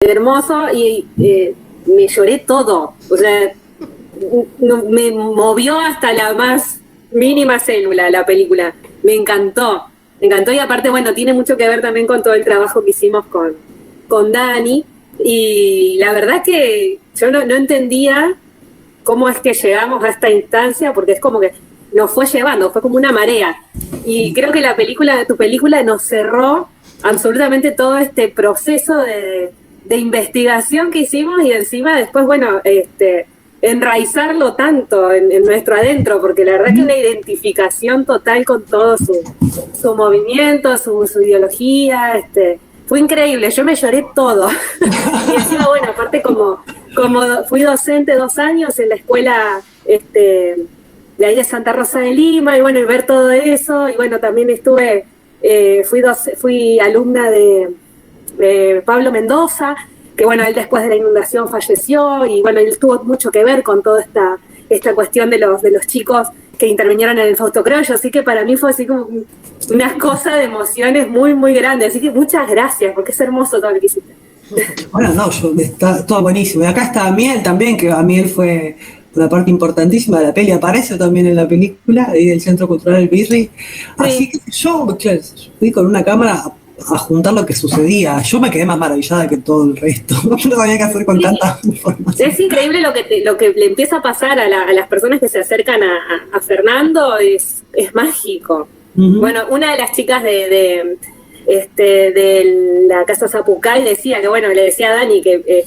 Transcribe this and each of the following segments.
hermoso y me lloré todo. O sea, me movió hasta la más mínima célula la película. Me encantó. Me encantó y aparte, bueno, tiene mucho que ver también con todo el trabajo que hicimos con Dani. Y la verdad que yo no entendía cómo es que llegamos a esta instancia, porque es como que nos fue llevando, fue como una marea. Y creo que tu película nos cerró absolutamente todo este proceso de investigación que hicimos y encima después, bueno, enraizarlo tanto en nuestro adentro, porque la verdad que una identificación total con todo su movimiento, su ideología, fue increíble, yo me lloré todo. Y encima, bueno, aparte como fui docente 2 años en la escuela de ahí de Santa Rosa de Lima, y bueno, y ver todo eso, y bueno, también fui alumna de Pablo Mendoza, que bueno, él después de la inundación falleció, y bueno, él tuvo mucho que ver con toda esta cuestión de los chicos que intervinieron en el fotocroyo, así que para mí fue así como una cosa de emociones muy, muy grande, así que muchas gracias, porque es hermoso todo lo que hiciste. Bueno, no, está todo buenísimo. Y acá está Miel también, que a Miel fue una parte importantísima de la peli, aparece también en la película, ahí del Centro Cultural El Birri. Así Sí. que yo, claro, fui con una cámara a juntar lo que sucedía. Yo me quedé más maravillada que todo el resto. No sabía qué hacer con Sí, tanta información. es increíble lo que le empieza a pasar a las personas que se acercan a Fernando, es mágico. Ujú. Bueno, una de las chicas de la Casa Zapucay decía que, bueno, le decía a Dani que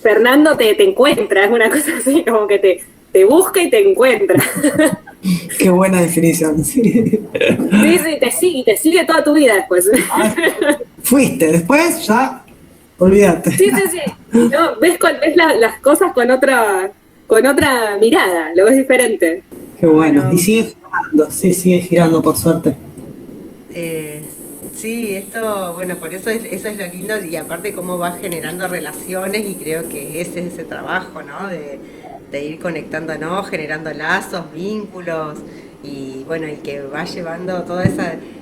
Fernando te encuentra, es una cosa así, como que te busca y te encuentra. Qué buena definición. Sí. Sí, sí, te sigue toda tu vida después. Ah, fuiste, después ya, olvídate. Sí, sí, sí. No, ves las cosas con otra mirada, lo ves diferente. Qué bueno. Y Bueno, sigue girando, sí, sigue girando por suerte. eh, sí, esto, bueno, por eso eso es lo lindo y aparte cómo va generando relaciones y creo que ese es ese trabajo, ¿no? De ir conectándonos, generando lazos, vínculos y bueno, y que va llevando todas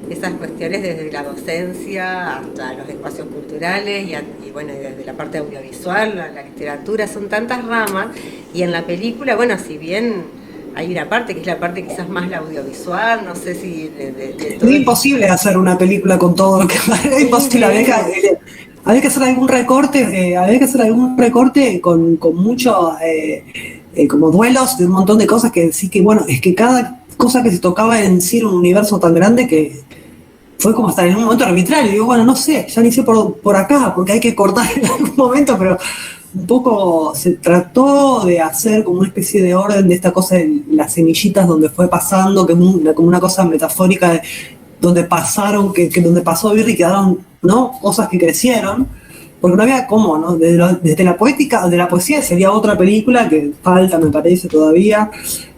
esas cuestiones desde la docencia hasta los espacios culturales y bueno, y desde la parte audiovisual, la literatura, son tantas ramas y en la película, bueno, si bien hay una parte que es la parte quizás más la audiovisual, no sé si de Es todo el... imposible hacer una película con todo lo que es imposible. Había que hacer algún recorte, había que hacer algún recorte con mucho como duelos de un montón de cosas que sí que bueno, es que cada cosa que se tocaba en sí era un universo tan grande que fue como hasta en un momento arbitrario. Y digo, bueno, no sé, ya ni sé por acá, porque hay que cortar en algún momento, pero un poco se trató de hacer como una especie de orden de esta cosa de las semillitas donde fue pasando, que es como una cosa metafórica de donde pasaron, que donde pasó Birri quedaron, ¿no? Cosas que crecieron, porque no había cómo, ¿no? Desde la poética, de la poesía sería otra película que falta, me parece, todavía,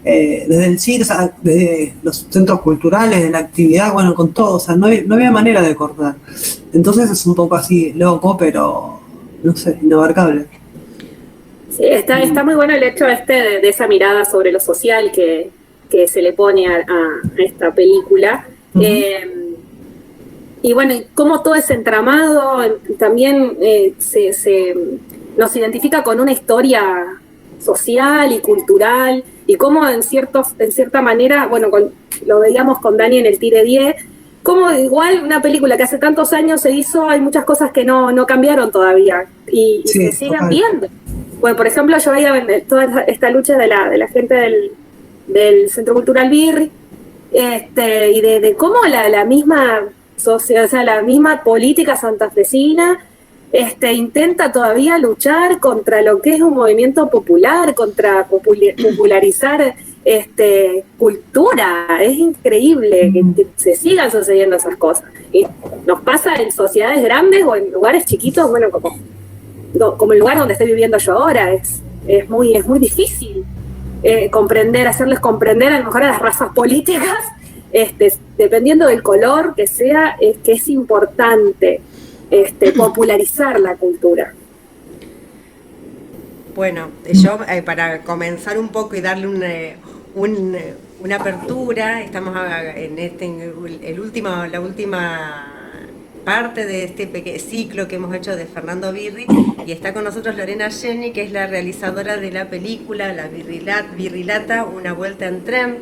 desde el cine, o sea, desde los centros culturales, de la actividad, bueno, con todo, o sea, no había manera de cortar. Entonces es un poco así, loco, pero, no sé, inabarcable. Sí, está muy bueno el hecho de esa mirada sobre lo social que se le pone a esta película. Ujú. Eh, y bueno, y cómo todo ese entramado también nos identifica con una historia social y cultural, y cómo en cierta manera, bueno, lo veíamos con Dani en el Tire 10, como igual una película que hace tantos años se hizo, hay muchas cosas que no cambiaron todavía y se Sí, siguen total. viendo. Bueno, por ejemplo, yo veía toda esta lucha de la gente del Centro Cultural BIR, y de cómo la misma sociedad, o sea, la misma política santafesina intenta todavía luchar contra lo que es un movimiento popular, contra popularizar cultura. Es increíble que se sigan sucediendo esas cosas. Y nos pasa en sociedades grandes o en lugares chiquitos, bueno, como el lugar donde estoy viviendo yo ahora. Es muy difícil hacerles comprender a lo mejor a las razas políticas, dependiendo del color que sea, que es importante popularizar la cultura. Bueno, yo para comenzar un poco y darle una apertura, estamos en la última parte de este ciclo que hemos hecho de Fernando Birri, y está con nosotros Lorena Jenny, que es la realizadora de la película La Birrilata, una vuelta en tren.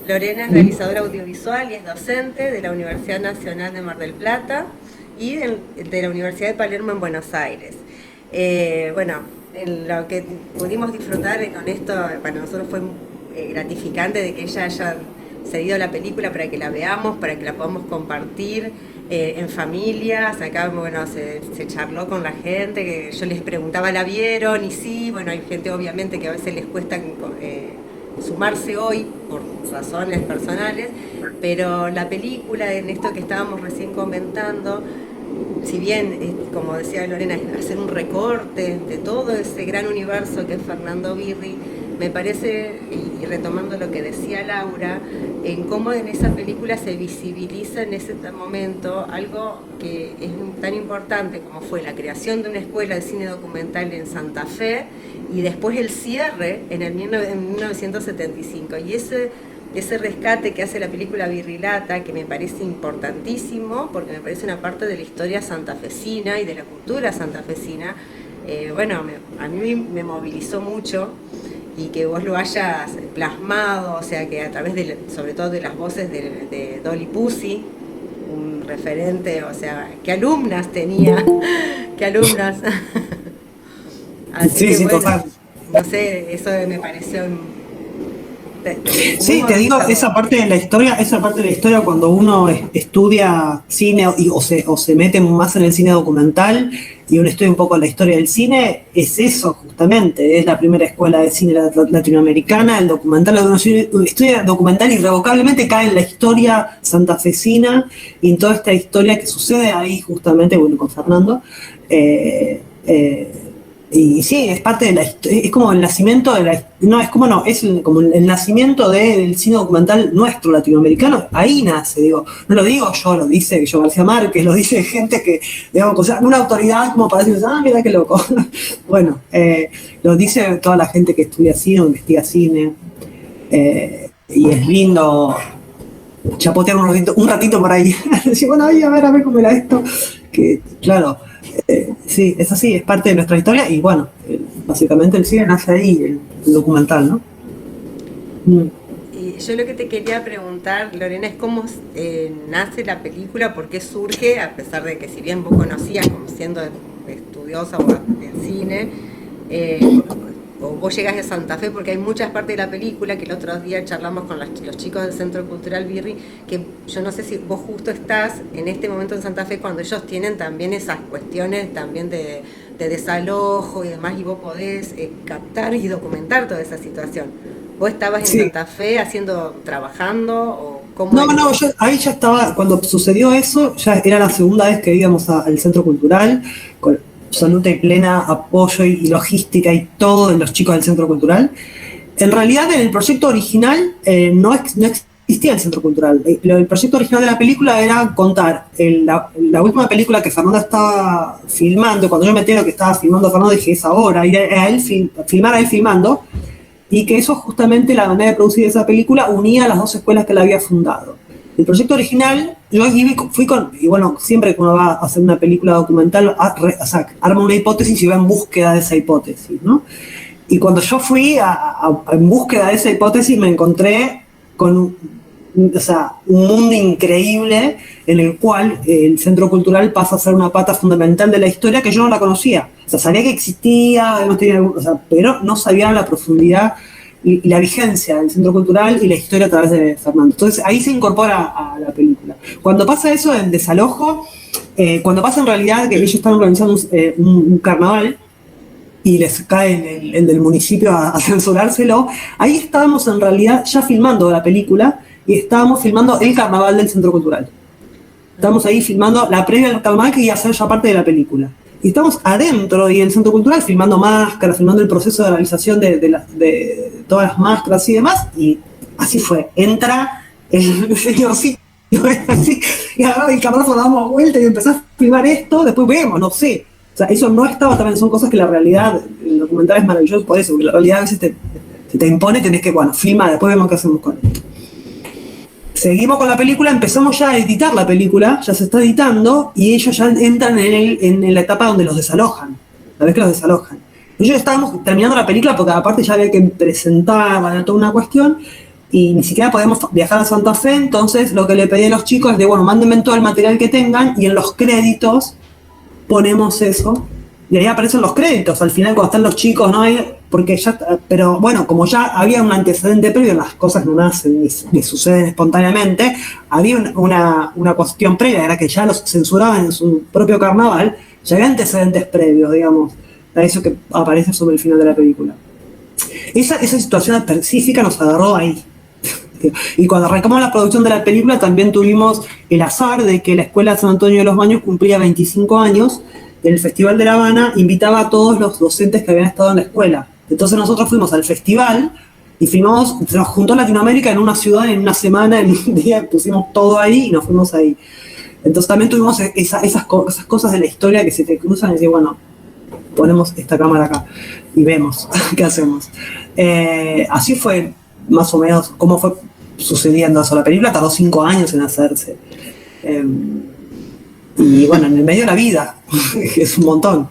Lorena es realizadora audiovisual y es docente de la Universidad Nacional de Mar del Plata y de la Universidad de Palermo en Buenos Aires. Bueno, en lo que pudimos disfrutar con esto, para nosotros fue gratificante de que ella haya cedido la película para que la veamos, para que la podamos compartir en familias. Acá, bueno, se charló con la gente, que yo les preguntaba, ¿la vieron? Y sí, bueno, hay gente obviamente que a veces les cuesta sumarse hoy por razones personales, pero la película, en esto que estábamos recién comentando, si bien, como decía Lorena, es hacer un recorte de todo ese gran universo que es Fernando Birri, me parece, y retomando lo que decía Laura, en cómo en esa película se visibiliza en ese momento algo que es tan importante como fue la creación de una escuela de cine documental en Santa Fe y después el cierre en 1975. Y ese rescate que hace la película Birrilata, que me parece importantísimo, porque me parece una parte de la historia santafesina y de la cultura santafesina, bueno, a mí me movilizó mucho, y que vos lo hayas plasmado, o sea, que a través sobre todo de las voces de Dolly Pussy, un referente, o sea, qué alumnas tenía, qué alumnas. Así sí, que, sí, bueno, total. no sé, eso me pareció Sí, te digo, esa parte de la historia cuando uno estudia cine o se mete más en el cine documental y uno estudia un poco la historia del cine, es eso justamente, es la primera escuela de cine latinoamericana, el documental, uno estudia documental irrevocablemente cae en la historia santafesina y en toda esta historia que sucede ahí justamente, bueno, con Fernando. Y sí, es parte de la historia, es como el nacimiento de la, no, es como no, es como el nacimiento del cine documental nuestro latinoamericano, ahí nace, digo, no lo digo yo, lo dice yo García Márquez, lo dice gente que, digamos, o sea, una autoridad como para decir, mira qué loco. Bueno, lo dice toda la gente que estudia cine o investiga cine, y es lindo chapotear un ratito por ahí, decir, bueno, ahí, a ver cómo era esto, que claro. Sí, es así, es parte de nuestra historia y bueno, básicamente el cine nace ahí, el documental, ¿no? Y yo lo que te quería preguntar, Lorena, es cómo nace la película, por qué surge, a pesar de que si bien vos conocías como siendo estudiosa del cine, o vos llegás de Santa Fe, porque hay muchas partes de la película que el otro día charlamos con los chicos del Centro Cultural Birri, que yo no sé si vos justo estás en este momento en Santa Fe cuando ellos tienen también esas cuestiones también de desalojo y demás, y vos podés captar y documentar toda esa situación. ¿Vos estabas en Santa Fe trabajando o cómo? No, yo ahí ya estaba, cuando sucedió eso, ya era la segunda vez que íbamos al Centro Cultural, con absoluta y plena apoyo y logística y todo de los chicos del Centro Cultural. En realidad, en el proyecto original no existía el Centro Cultural. El proyecto original de la película era contar la última película que Fernando estaba filmando. Cuando yo me entero que estaba filmando Fernando, dije, es ahora, ir a él, filmar a él filmando, y que eso justamente, la manera de producir esa película, unía a las dos escuelas que él había fundado. El proyecto original, yo fui y bueno, siempre que uno va a hacer una película documental, arma una hipótesis y va en búsqueda de esa hipótesis, ¿no? Y cuando yo fui en búsqueda de esa hipótesis, me encontré con un mundo increíble en el cual el Centro Cultural pasa a ser una pata fundamental de la historia que yo no la conocía. O sea, sabía que existía, pero no sabía la profundidad y la vigencia del Centro Cultural y la historia a través de Fernando. Entonces ahí se incorpora a la película. Cuando pasa eso del desalojo, cuando pasa en realidad que ellos están organizando un carnaval y les cae el del municipio a censurárselo, ahí estábamos en realidad ya filmando la película y estábamos filmando el carnaval del Centro Cultural. Estábamos ahí filmando la previa del carnaval que iba a ser ya parte de la película. Y estamos adentro y en el Centro Cultural filmando máscaras, filmando el proceso de realización de todas las máscaras y demás, y así fue. Entra el señorcito así, y agarra el camarógrafo, damos vuelta y empezás a filmar esto, después vemos, no sé. O sea, eso no estaba también, son cosas que la realidad, el documental es maravilloso por eso, porque la realidad a veces te impone, tenés que, bueno, filma, después vemos qué hacemos con esto. seguimos con la película, empezamos ya a editar la película, ya se está editando, y ellos ya entran en la etapa donde los desalojan, la vez que los desalojan. Nosotros estábamos terminando la película porque aparte ya había que presentar toda una cuestión, y ni siquiera podemos viajar a Santa Fe, entonces lo que le pedí a los chicos es de, bueno, mándenme todo el material que tengan, y en los créditos ponemos eso, y ahí aparecen los créditos, al final cuando están los chicos, ¿no? Porque ya, pero bueno, como ya había un antecedente previo, las cosas no nacen ni suceden espontáneamente, había una cuestión previa, era que ya los censuraban en su propio carnaval, ya había antecedentes previos, digamos, a eso que aparece sobre el final de la película. Esa situación específica nos agarró ahí. Y cuando arrancamos la producción de la película también tuvimos el azar de que la Escuela de San Antonio de los Baños cumplía 25 años, en el Festival de La Habana invitaba a todos los docentes que habían estado en la escuela. Entonces nosotros fuimos al festival y se nos juntó Latinoamérica en una ciudad, en una semana, en un día, pusimos todo ahí y nos fuimos ahí. Entonces también tuvimos esas cosas de la historia que se te cruzan y decís, bueno, ponemos esta cámara acá y vemos qué hacemos. Así fue más o menos cómo fue sucediendo eso. La película tardó 5 años en hacerse. Y bueno, en el medio de la vida, es un montón.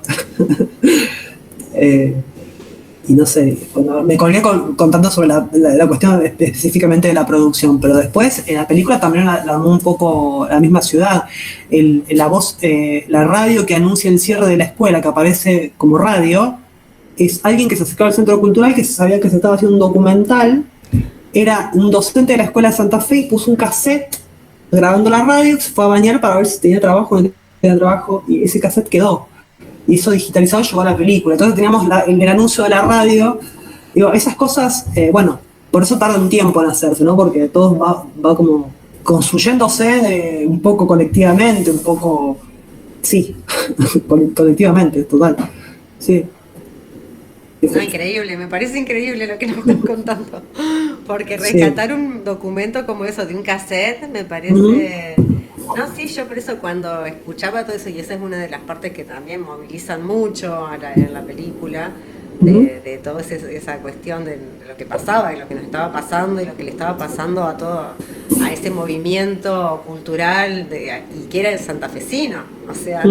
Y no sé, cuando me colgué contando sobre la cuestión específicamente de la producción, pero después en la película también la armó un poco la misma ciudad. La voz, la radio que anuncia el cierre de la escuela, que aparece como radio, es alguien que se acercaba al centro cultural, que se sabía que se estaba haciendo un documental. Era un docente de la escuela de Santa Fe y puso un cassette grabando la radio, se fue a bañar para ver si tenía trabajo o no tenía trabajo, y ese cassette quedó. Y eso digitalizado llegó a la película. Entonces teníamos el anuncio de la radio. Digo, esas cosas, bueno, por eso tarda un tiempo en hacerse, ¿no? Porque todo va como construyéndose un poco colectivamente, un poco, sí, colectivamente, total, sí. No, increíble, me parece increíble lo que nos estás contando, porque rescatar un documento como eso de un cassette me parece... No, sí, yo por eso cuando escuchaba todo eso, y esa es una de las partes que también movilizan mucho en la película, de toda esa cuestión de lo que pasaba y lo que nos estaba pasando y lo que le estaba pasando a ese movimiento cultural y que era el santafesino, o sea...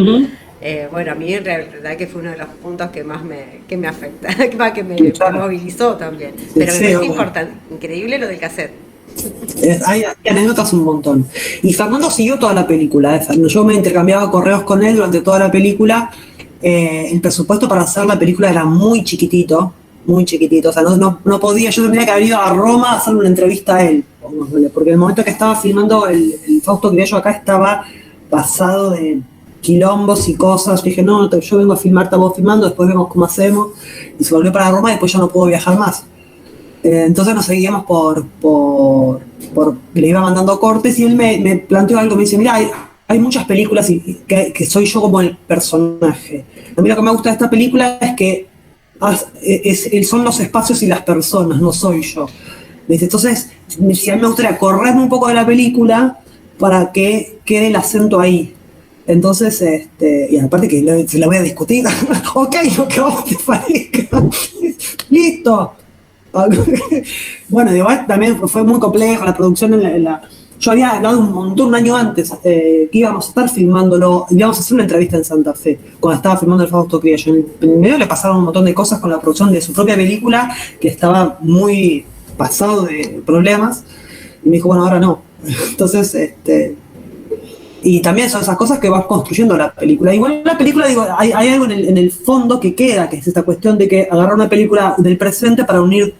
bueno, a mí en realidad que fue uno de los puntos que más me afecta, que me movilizó también. Pero me parece importante, increíble lo del cassette. Hay anécdotas un montón. Y Fernando siguió toda la película. Yo me intercambiaba correos con él durante toda la película. El presupuesto para hacer la película era muy chiquitito. O sea, no podía, yo tendría que haber ido a Roma a hacer una entrevista a él. Porque el momento que estaba filmando el Fausto Criollo acá estaba pasado de quilombos y cosas. Yo dije, no, yo vengo a filmar, estamos filmando, después vemos cómo hacemos. Y se volvió para Roma y después ya no pudo viajar más. Entonces nos seguíamos le iba mandando cortes y él me planteó algo, me dice, mira, hay muchas películas que soy yo como el personaje. A mí lo que me gusta de esta película es que son los espacios y las personas, no soy yo. Me dice, entonces, si a mí me gustaría correrme un poco de la película para que quede el acento ahí. Entonces, y aparte que se la voy a discutir, ok, lo que a vos te parezca, listo. Bueno, igual también fue muy complejo la producción. Yo había hablado un año antes que íbamos a estar filmándolo, íbamos a hacer una entrevista en Santa Fe, cuando estaba filmando el Fausto Criollo. En el medio le pasaron un montón de cosas con la producción de su propia película, que estaba muy pasado de problemas, y me dijo, bueno, ahora no. Entonces, y también son esas cosas que vas construyendo la película. Igual la película, digo, hay algo en el fondo que queda, que es esta cuestión de que agarrar una película del presente para unir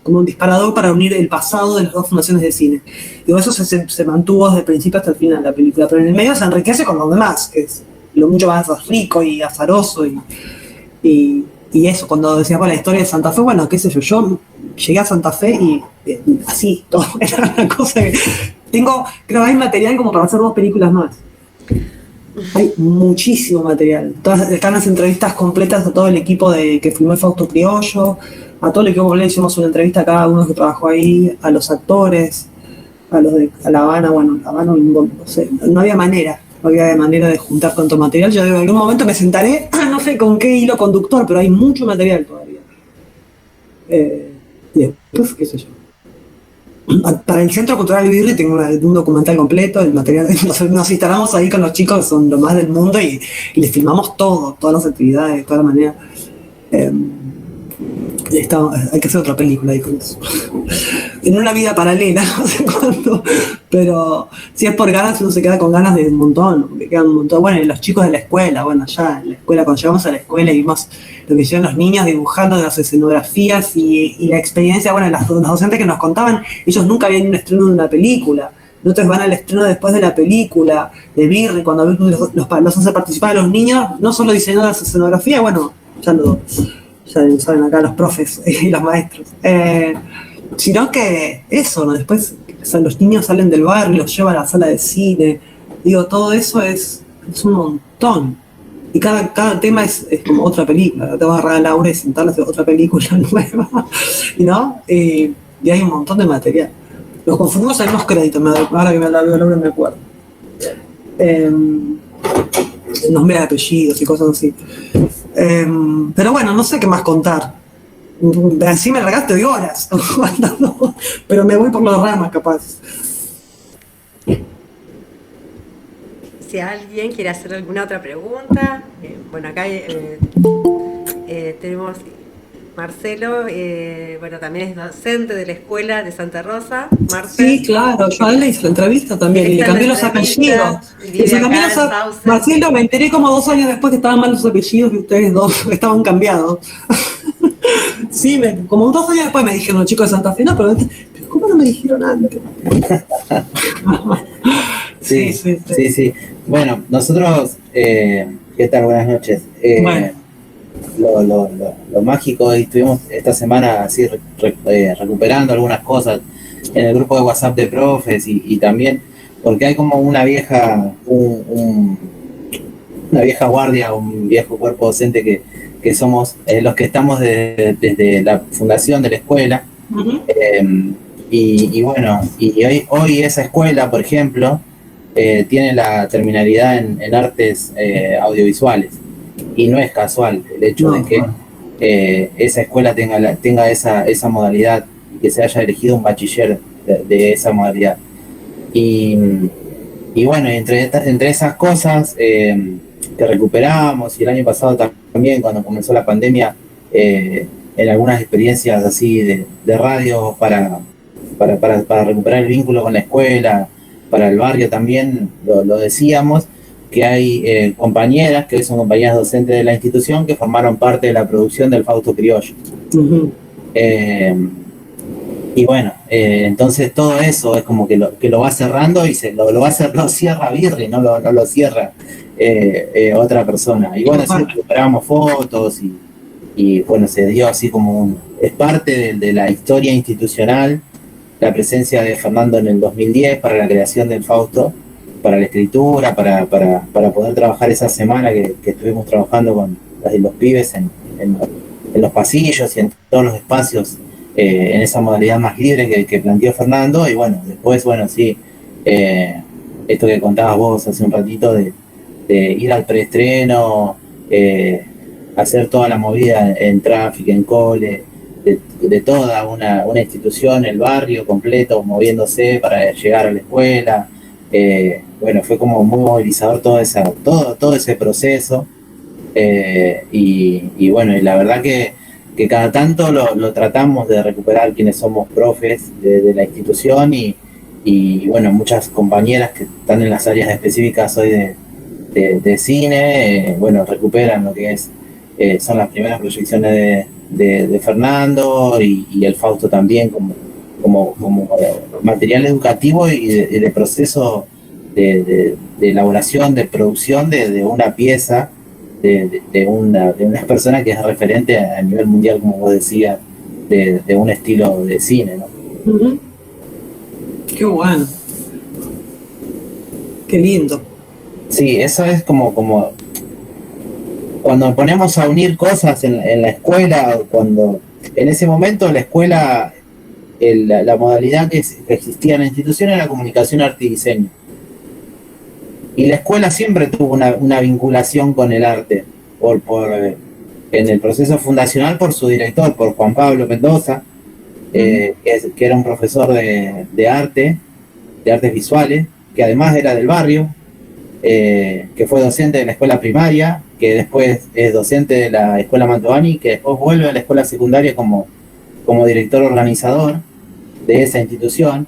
como un disparador para unir el pasado de las dos fundaciones de cine. Digo, eso se mantuvo desde el principio hasta el final de la película, pero en el medio se enriquece con lo demás, que es lo mucho más rico y azaroso y eso, cuando decíamos la historia de Santa Fe, bueno, qué sé yo llegué a Santa Fe y así, todo era una cosa que... creo que hay material como para hacer 2 películas más. Hay muchísimo material. Están las entrevistas completas a todo el equipo que filmó el Fausto Criollo, a todo el equipo le hicimos una entrevista a cada uno que trabajó ahí, a los actores, a La Habana, bueno, La Habana, no sé, no había manera de juntar tanto material. Yo en algún momento me sentaré, no sé con qué hilo conductor, pero hay mucho material todavía. Y después, qué sé yo. Para el Centro Cultural Birri tengo un documental completo, el material, nos instalamos ahí con los chicos que son lo más del mundo y les filmamos todo, todas las actividades, de toda la manera. Hay que hacer otra película ahí con eso. En una vida paralela, no sé cuándo, pero si es por ganas, uno se queda con ganas de un montón, me quedan un montón. Bueno, y los chicos de la escuela, bueno, ya en la escuela, cuando llegamos a la escuela y vimos lo que hicieron los niños dibujando de las escenografías y la experiencia, bueno, los docentes que nos contaban, ellos nunca habían ido a un estreno de una película. Nosotros van al estreno después de la película de Birri, cuando los hace participar a los niños, no solo diseñando las escenografías, bueno, ya lo saben acá los profes y los maestros, sino que eso, ¿no? Después los niños salen del barrio, los llevan a la sala de cine, digo, todo eso es un montón, y cada tema es como otra película, te vas a agarrar a Laura y sentarla a hacer otra película nueva, ¿no? Y hay un montón de material. Los confundimos en los créditos, ahora que me la veo Laura me acuerdo. Nombres de apellidos y cosas así. Pero bueno, no sé qué más contar. Así me largaste de horas, pero me voy por las ramas capaz. Si alguien quiere hacer alguna otra pregunta, bueno, acá tenemos Marcelo, bueno, también es docente de la escuela de Santa Rosa. Marcelo. Sí, claro, yo a él le hice la entrevista también y le cambié los apellidos. Marcelo, me enteré como 2 años después que estaban mal los apellidos y ustedes dos estaban cambiados. Sí, como 2 años después me dijeron los chicos de Santa Fe, no, pero ¿cómo no me dijeron antes? Sí. Bueno, nosotros, ¿qué tal? Buenas noches. Bueno. Lo mágico, estuvimos esta semana así recuperando algunas cosas en el grupo de WhatsApp de profes y también porque hay como una vieja una vieja guardia, un viejo cuerpo docente que somos los que estamos desde la fundación de la escuela. Uh-huh. Y bueno, hoy esa escuela, por ejemplo, tiene la terminalidad en artes audiovisuales. Y no es casual el hecho de que esa escuela tenga esa modalidad y que se haya elegido un bachiller de esa modalidad. Y bueno, entre esas cosas que recuperamos, y el año pasado también, cuando comenzó la pandemia, en algunas experiencias así de radio para recuperar el vínculo con la escuela, para el barrio también, lo decíamos, que hay compañeras, que son compañeras docentes de la institución, que formaron parte de la producción del Fausto Criollo. Uh-huh. Y bueno, entonces todo eso es como que lo va cerrando y lo cierra Birri, no lo cierra otra persona. Y bueno, sí, recuperamos fotos y bueno, se dio así como es parte de la historia institucional, la presencia de Fernando en el 2010 para la creación del Fausto, para la escritura, para poder trabajar esa semana que estuvimos trabajando con los pibes en los pasillos y en todos los espacios, en esa modalidad más libre que planteó Fernando. Y bueno, después, bueno, sí, esto que contabas vos hace un ratito de ir al preestreno, hacer toda la movida en tráfico, en cole, de toda una institución, el barrio completo moviéndose para llegar a la escuela. Bueno, fue como muy movilizador todo ese proceso, y bueno, y la verdad que cada tanto lo tratamos de recuperar quienes somos profes de la institución y bueno, muchas compañeras que están en las áreas específicas hoy de cine, bueno, recuperan lo que son las primeras proyecciones de Fernando y el Fausto también como material educativo y de proceso de elaboración, de producción de una pieza, de una persona que es referente a nivel mundial, como vos decías, de un estilo de cine, ¿no? Uh-huh. Qué bueno. Qué lindo. Sí, eso es como cuando ponemos a unir cosas en la escuela, cuando en ese momento la escuela, la modalidad que existía en la institución era comunicación, arte y diseño. Y la escuela siempre tuvo una vinculación con el arte, en el proceso fundacional por su director, por Juan Pablo Mendoza, que era un profesor de arte, de artes visuales, que además era del barrio, que fue docente de la escuela primaria, que después es docente de la escuela Mantovani, que después vuelve a la escuela secundaria como director organizador de esa institución,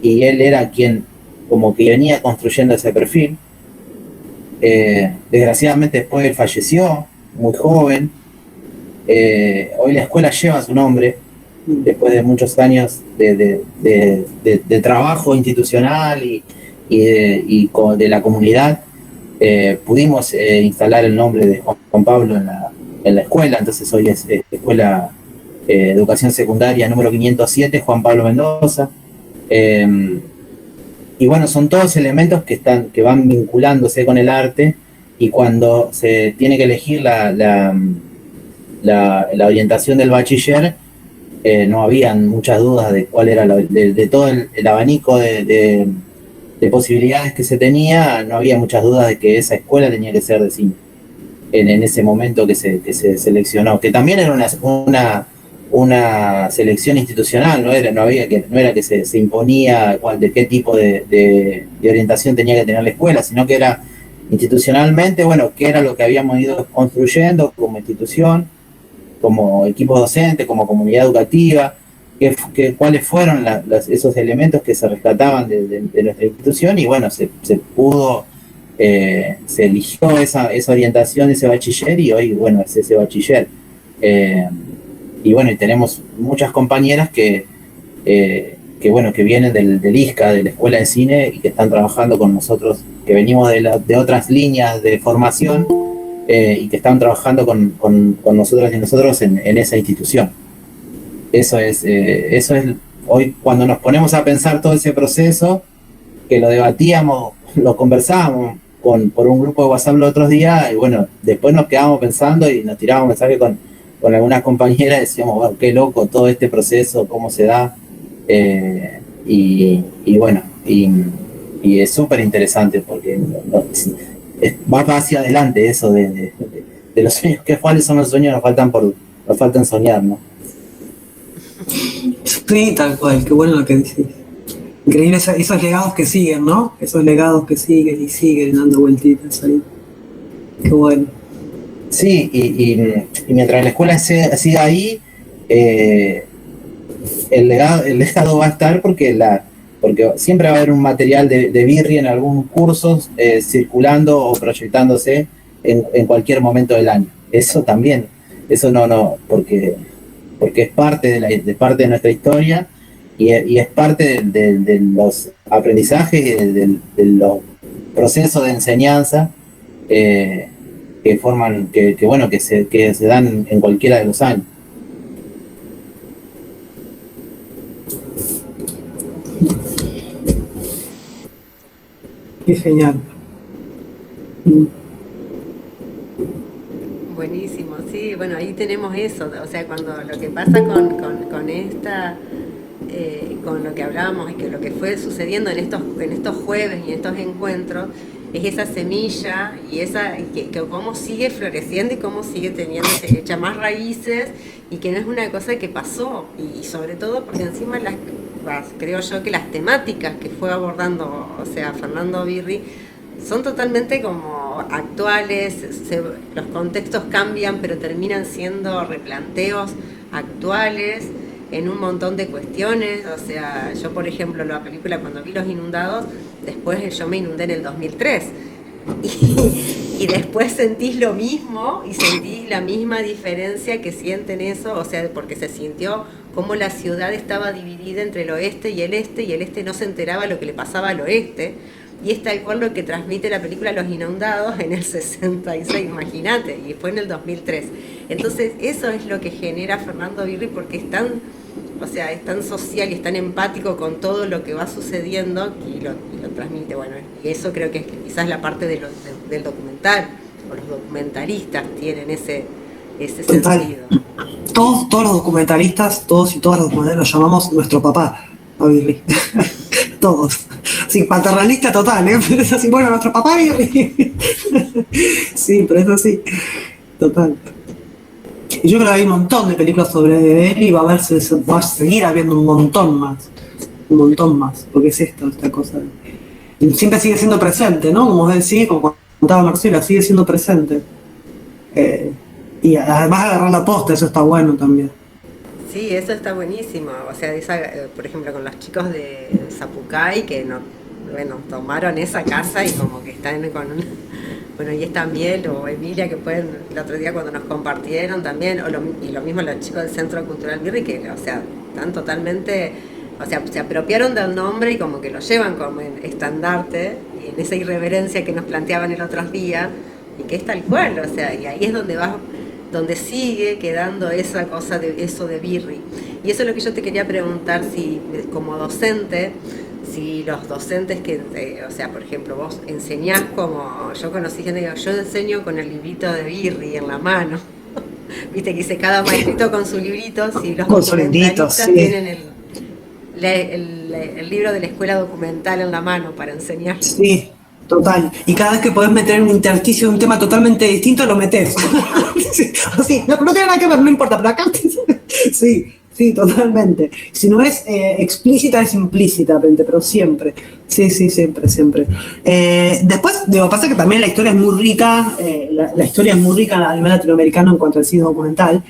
y él era quien como que venía construyendo ese perfil. Desgraciadamente después él falleció, muy joven. Hoy la escuela lleva su nombre, después de muchos años de trabajo institucional y de la comunidad, pudimos instalar el nombre de Juan Pablo en la escuela. Entonces hoy es Escuela de Educación Secundaria número 507, Juan Pablo Mendoza. Y bueno, son todos elementos que van vinculándose con el arte, y cuando se tiene que elegir la orientación del bachiller, no habían muchas dudas de cuál era de todo el abanico de posibilidades que se tenía. No había muchas dudas de que esa escuela tenía que ser de cine en ese momento que se seleccionó, que también era una selección institucional. No era que se imponía de qué tipo de orientación tenía que tener la escuela, sino que era institucionalmente, bueno, qué era lo que habíamos ido construyendo como institución, como equipo docente, como comunidad educativa, cuáles fueron esos elementos que se rescataban de nuestra institución. Y bueno, se eligió esa orientación, ese bachiller, y hoy, bueno, es ese bachiller. Y bueno, y tenemos muchas compañeras que vienen del ISCA, de la Escuela de Cine, y que están trabajando con nosotros, que venimos de otras líneas de formación, y que están trabajando con nosotras y nosotros en esa institución. Eso es hoy, cuando nos ponemos a pensar todo ese proceso, que lo debatíamos, lo conversábamos por un grupo de WhatsApp los otros días, y bueno, después nos quedábamos pensando y nos tirábamos mensajes con algunas compañeras, y decíamos, wow, qué loco todo este proceso, cómo se da, y bueno, y es súper interesante, porque va hacia adelante eso de los sueños. ¿Cuáles son los sueños? Nos faltan soñar, ¿no? Sí, tal cual, qué bueno lo que dices. Increíble esos legados que siguen, ¿no? Esos legados que siguen y siguen dando vueltitas ahí. Qué bueno. Sí, y mientras la escuela siga ahí, el legado va a estar, porque siempre va a haber un material de Birri en algún curso circulando o proyectándose en cualquier momento del año. Eso también, eso no, porque es parte de nuestra historia, y es parte de los aprendizajes y de los procesos de enseñanza que forman, que se dan en cualquiera de los años. Qué genial. Buenísimo, sí, bueno, ahí tenemos eso, o sea, cuando lo que pasa con esta, con lo que hablábamos y que lo que fue sucediendo en estos jueves y en estos encuentros, es esa semilla y que cómo sigue floreciendo y cómo sigue hecha más raíces, y que no es una cosa que pasó, y sobre todo porque encima creo yo que las temáticas que fue abordando, o sea, Fernando Birri, son totalmente como actuales. Los contextos cambian, pero terminan siendo replanteos actuales en un montón de cuestiones. O sea, yo por ejemplo, la película, cuando vi Los Inundados, después yo me inundé en el 2003 y después sentís lo mismo y sentís la misma diferencia que sienten eso, o sea, porque se sintió como la ciudad estaba dividida entre el oeste y el este no se enteraba lo que le pasaba al oeste. Y es tal cual lo que transmite la película Los Inundados en el 66, imagínate, y fue en el 2003. Entonces eso es lo que genera Fernando Birri, porque es tan social y es tan empático con todo lo que va sucediendo, y lo transmite. Bueno, y eso creo que es quizás la parte del documental, o los documentalistas tienen ese sentido. Todos los documentalistas, todos y todas los documentalistas los llamamos nuestro papá, a Birri. Todos. Sí, paternalista total, ¿eh? Pero es así, bueno, nuestro papá Birri. Sí, pero es así. Total. Y yo creo que hay un montón de películas sobre él y va a seguir habiendo un montón más, porque es esta cosa. Y siempre sigue siendo presente, ¿no? Como decís, como contaba Marcela, sigue siendo presente. Y además agarrar la posta, eso está bueno también. Sí, eso está buenísimo. O sea, por ejemplo, con los chicos de Zapucay que no, bueno, tomaron esa casa y como que están con bueno, y esta Miel o Emilia que pueden, el otro día cuando nos compartieron también, y lo mismo los chicos del Centro Cultural Birri, que, o sea, están totalmente, o sea, se apropiaron del nombre y como que lo llevan como en estandarte, y en esa irreverencia que nos planteaban el otro día, y que es tal cual, o sea, y ahí es donde sigue quedando esa cosa de eso de Birri. Y eso es lo que yo te quería preguntar, si como docente, si los docentes que, o sea, por ejemplo, vos enseñás como, yo conocí gente que digo, yo enseño con el librito de Birri en la mano, viste que dice cada maestrito con su librito, si los documentalistas tienen el libro de la escuela documental en la mano para enseñar. Sí. Total. Y cada vez que podés meter un intersticio de un tema totalmente distinto, lo metés. Sí, no tiene nada que ver, no importa, pero acá sí, totalmente. Si no es explícita, es implícitamente, pero siempre. Sí, siempre. Después, pasa que también la historia es muy rica, la historia es muy rica a nivel latinoamericano en cuanto al cine documental.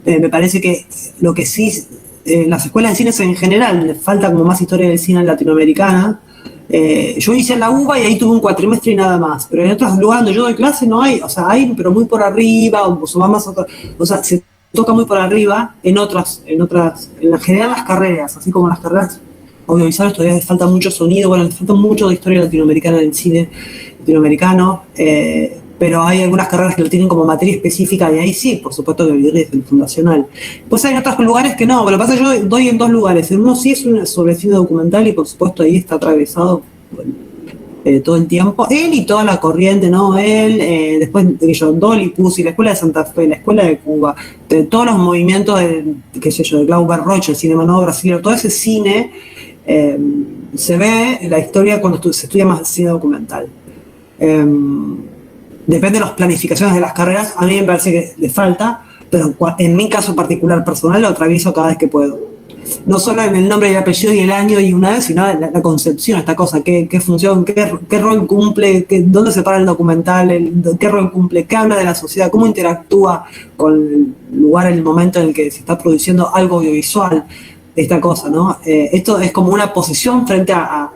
Me parece que lo que sí, las escuelas de cine en general, les falta como más historia del cine latinoamericana. Yo hice en la UBA y ahí tuve un cuatrimestre y nada más, pero en otros lugares donde yo doy clase no hay, o sea, hay, pero muy por arriba, o sea, se toca muy por arriba en la general las carreras, así como las carreras audiovisuales todavía les falta mucho sonido, bueno, les falta mucho de historia latinoamericana del cine latinoamericano, pero hay algunas carreras que lo tienen como materia específica y ahí sí, por supuesto que vivir desde el fundacional. Pues hay otros lugares que no, pero lo que pasa es que yo doy en dos lugares. En uno sí es sobre cine documental y por supuesto ahí está atravesado todo el tiempo. Él y toda la corriente, ¿no? Él, después Dolly Pussy, la Escuela de Santa Fe, la Escuela de Cuba, de todos los movimientos de Glauber Rocha, el Cinema Nuevo Brasileño, todo ese cine se ve en la historia cuando se estudia más cine documental. Depende de las planificaciones de las carreras, a mí me parece que le falta, pero en mi caso particular personal lo atravieso cada vez que puedo. No solo en el nombre y el apellido y el año y una vez, sino la concepción, esta cosa, qué función, qué rol cumple, dónde se para el documental, qué rol cumple, qué habla de la sociedad, cómo interactúa con el lugar, el momento en el que se está produciendo algo audiovisual, esta cosa, ¿no? Esto es como una posición frente a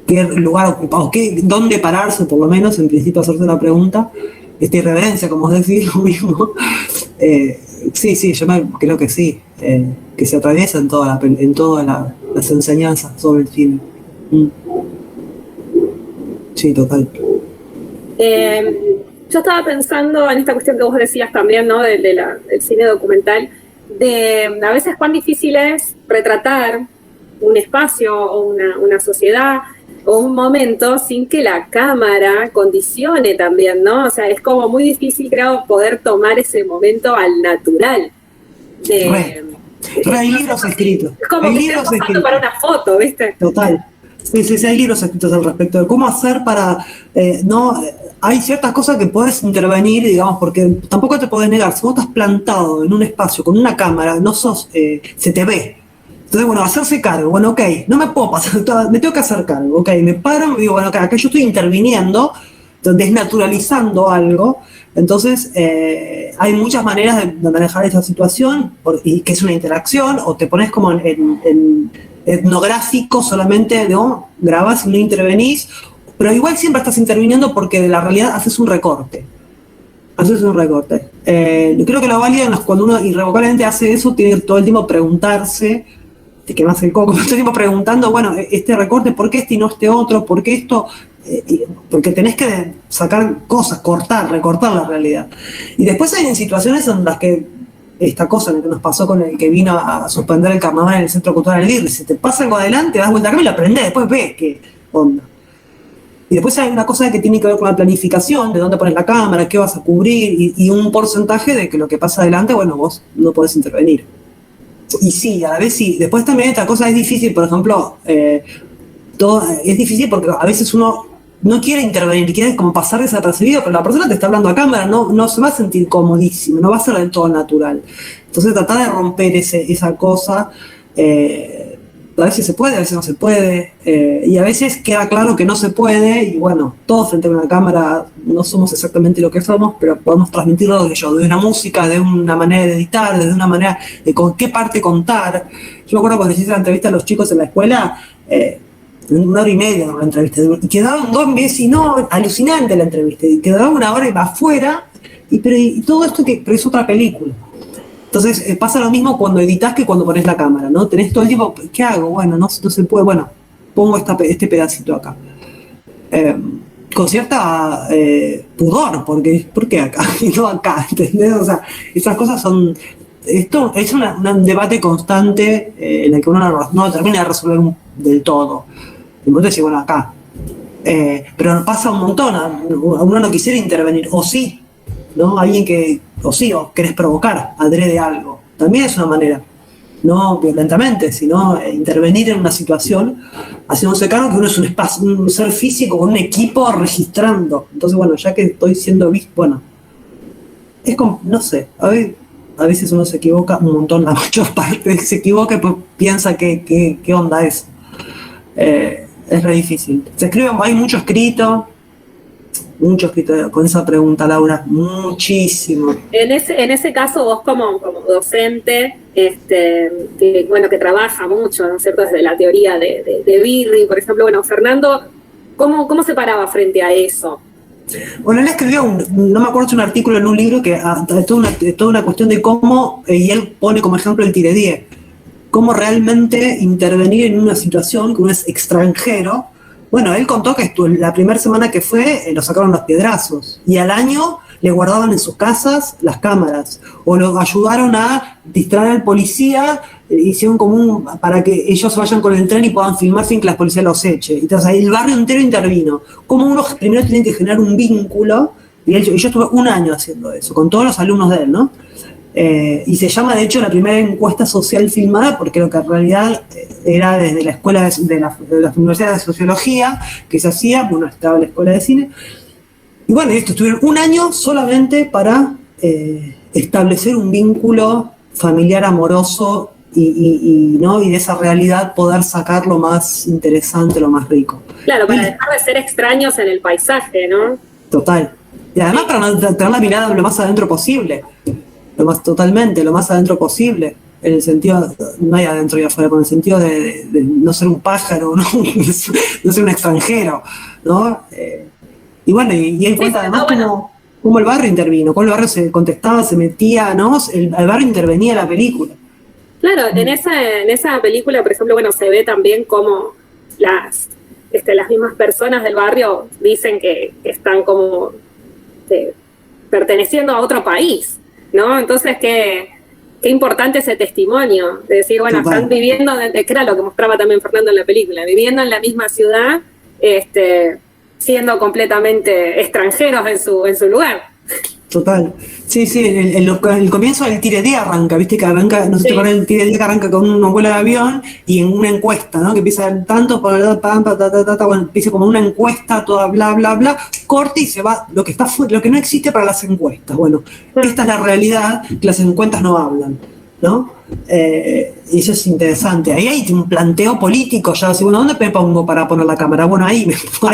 qué lugar ocupado, dónde pararse, por lo menos, en principio hacerse la pregunta, esta irreverencia, como decís, lo mismo. Sí, yo creo que sí, que se atraviesa en todas las enseñanzas sobre el cine. Sí, total. Yo estaba pensando en esta cuestión que vos decías también, ¿no? Del cine documental, de a veces cuán difícil es retratar un espacio o una sociedad o un momento sin que la cámara condicione también, ¿no? O sea, es como muy difícil, creo, poder tomar ese momento al natural. Hay libros escritos. Es como que estás pasando para una foto, ¿viste? Total. Sí, hay libros escritos al respecto de cómo hacer para... hay ciertas cosas que puedes intervenir, digamos, porque tampoco te podés negar. Si vos estás plantado en un espacio con una cámara, no sos... se te ve. Entonces, bueno, hacerse cargo, bueno, ok, no me puedo pasar, me tengo que hacer cargo, ok, me paro y digo, bueno, acá yo estoy interviniendo, desnaturalizando algo, entonces hay muchas maneras de manejar esta situación, y que es una interacción, o te pones como en etnográfico solamente, ¿no? Grabás y no intervenís, pero igual siempre estás interviniendo porque de la realidad haces un recorte. Creo que lo válido es cuando uno irrevocablemente hace eso, tiene que todo el tiempo preguntarse, te quemas el coco, todo el tiempo preguntando, bueno, este recorte, ¿por qué este y no este otro? ¿Por qué esto? Porque tenés que sacar cosas, recortar la realidad. Y después hay situaciones en las que esta cosa que nos pasó con el que vino a suspender el carnaval en el Centro Cultural del Birri, si te pasa algo adelante, das vuelta acá y lo aprendés, después ves qué onda. Y después hay una cosa que tiene que ver con la planificación, de dónde pones la cámara, qué vas a cubrir, y un porcentaje de que lo que pasa adelante, bueno, vos no podés intervenir. Y sí, a la vez sí. Después también esta cosa es difícil, por ejemplo, es difícil porque a veces uno no quiere intervenir, quiere como pasar desapercibido, pero la persona te está hablando a cámara, no se va a sentir comodísimo, no va a ser del todo natural. Entonces tratar de romper esa cosa, a veces se puede, a veces no se puede, y a veces queda claro que no se puede, y bueno, todos frente a una cámara no somos exactamente lo que somos, pero podemos transmitirlo de una música, de una manera de editar, de una manera de con qué parte contar. Yo me acuerdo cuando hice la entrevista a los chicos en la escuela, 1 hora y media de una entrevista, y quedaban 2 meses, y no, alucinante la entrevista, y quedaba 1 hora y va afuera, y todo esto pero es otra película. Entonces pasa lo mismo cuando editas que cuando pones la cámara, ¿no? Tenés todo el tiempo, ¿qué hago? Bueno, no se puede, bueno, pongo este pedacito acá. Con cierta pudor, porque ¿por qué acá y no acá? ¿Entendés? O sea, esas cosas son... Esto es un debate constante en el que uno no termina de resolver del todo. Y vos decís, bueno, acá. Pero pasa un montón, uno no quisiera intervenir, o sí, ¿no? Alguien que, o querés provocar, adrede algo. También es una manera, no violentamente, sino intervenir en una situación, haciéndose cargo que uno es un ser físico con un equipo registrando. Entonces, bueno, ya que estoy siendo visto, bueno, es como, no sé, a veces uno se equivoca un montón, la mayor parte se equivoca y pues piensa qué onda es. Es re difícil. Hay mucho escrito con esa pregunta, Laura, muchísimo. En ese caso, vos como docente, que trabaja mucho, ¿no es cierto?, desde la teoría de Birri, por ejemplo, bueno, Fernando, ¿cómo se paraba frente a eso? Bueno, él escribió, no me acuerdo, un artículo en un libro que toda una cuestión de cómo, y él pone como ejemplo el Tiredié, cómo realmente intervenir en una situación que uno es extranjero. Bueno, él contó que la primera semana que fue, lo sacaron los piedrazos, y al año le guardaban en sus casas las cámaras, o lo ayudaron a distraer al policía, hicieron para que ellos vayan con el tren y puedan filmar sin que la policía los eche. Entonces ahí el barrio entero intervino. Como uno primero tiene que generar un vínculo, y yo estuve 1 año haciendo eso, con todos los alumnos de él, ¿no? Y se llama, de hecho, la primera encuesta social filmada, porque lo que en realidad era desde la escuela de la Universidad de Sociología que se hacía, bueno, estaba la escuela de cine. Y bueno, esto estuvieron 1 año solamente para establecer un vínculo familiar amoroso y de esa realidad poder sacar lo más interesante, lo más rico. Claro, para dejar de ser extraños en el paisaje, ¿no? Total. Y además para tener la mirada lo más adentro posible. Lo más adentro posible, en el sentido, no hay adentro y afuera, pero en el sentido de no ser un pájaro, no ser un extranjero, ¿no? Y bueno, y él cuenta además cómo el barrio intervino, cómo el barrio se contestaba, se metía, ¿no? El barrio intervenía en la película. Claro, en esa película, por ejemplo, bueno, se ve también cómo las mismas personas del barrio dicen que están como perteneciendo a otro país, ¿no? Entonces, qué importante ese testimonio, de decir, bueno, están viviendo, que era lo que mostraba también Fernando en la película, viviendo en la misma ciudad, siendo completamente extranjeros en su lugar. Total. Sí, el comienzo del Tiredié arranca, viste que arranca, no sé si te acuerdas, el Tiredié que arranca con un vuelo de avión y en una encuesta, ¿no? Que empieza tanto, bueno, empieza como una encuesta, toda bla, bla, bla, corta y se va lo que no existe para las encuestas. Bueno, esta es la realidad, que las encuestas no hablan, ¿no? Y eso es interesante. Ahí hay un planteo político, ya, así, bueno, ¿dónde me pongo para poner la cámara? Bueno, ahí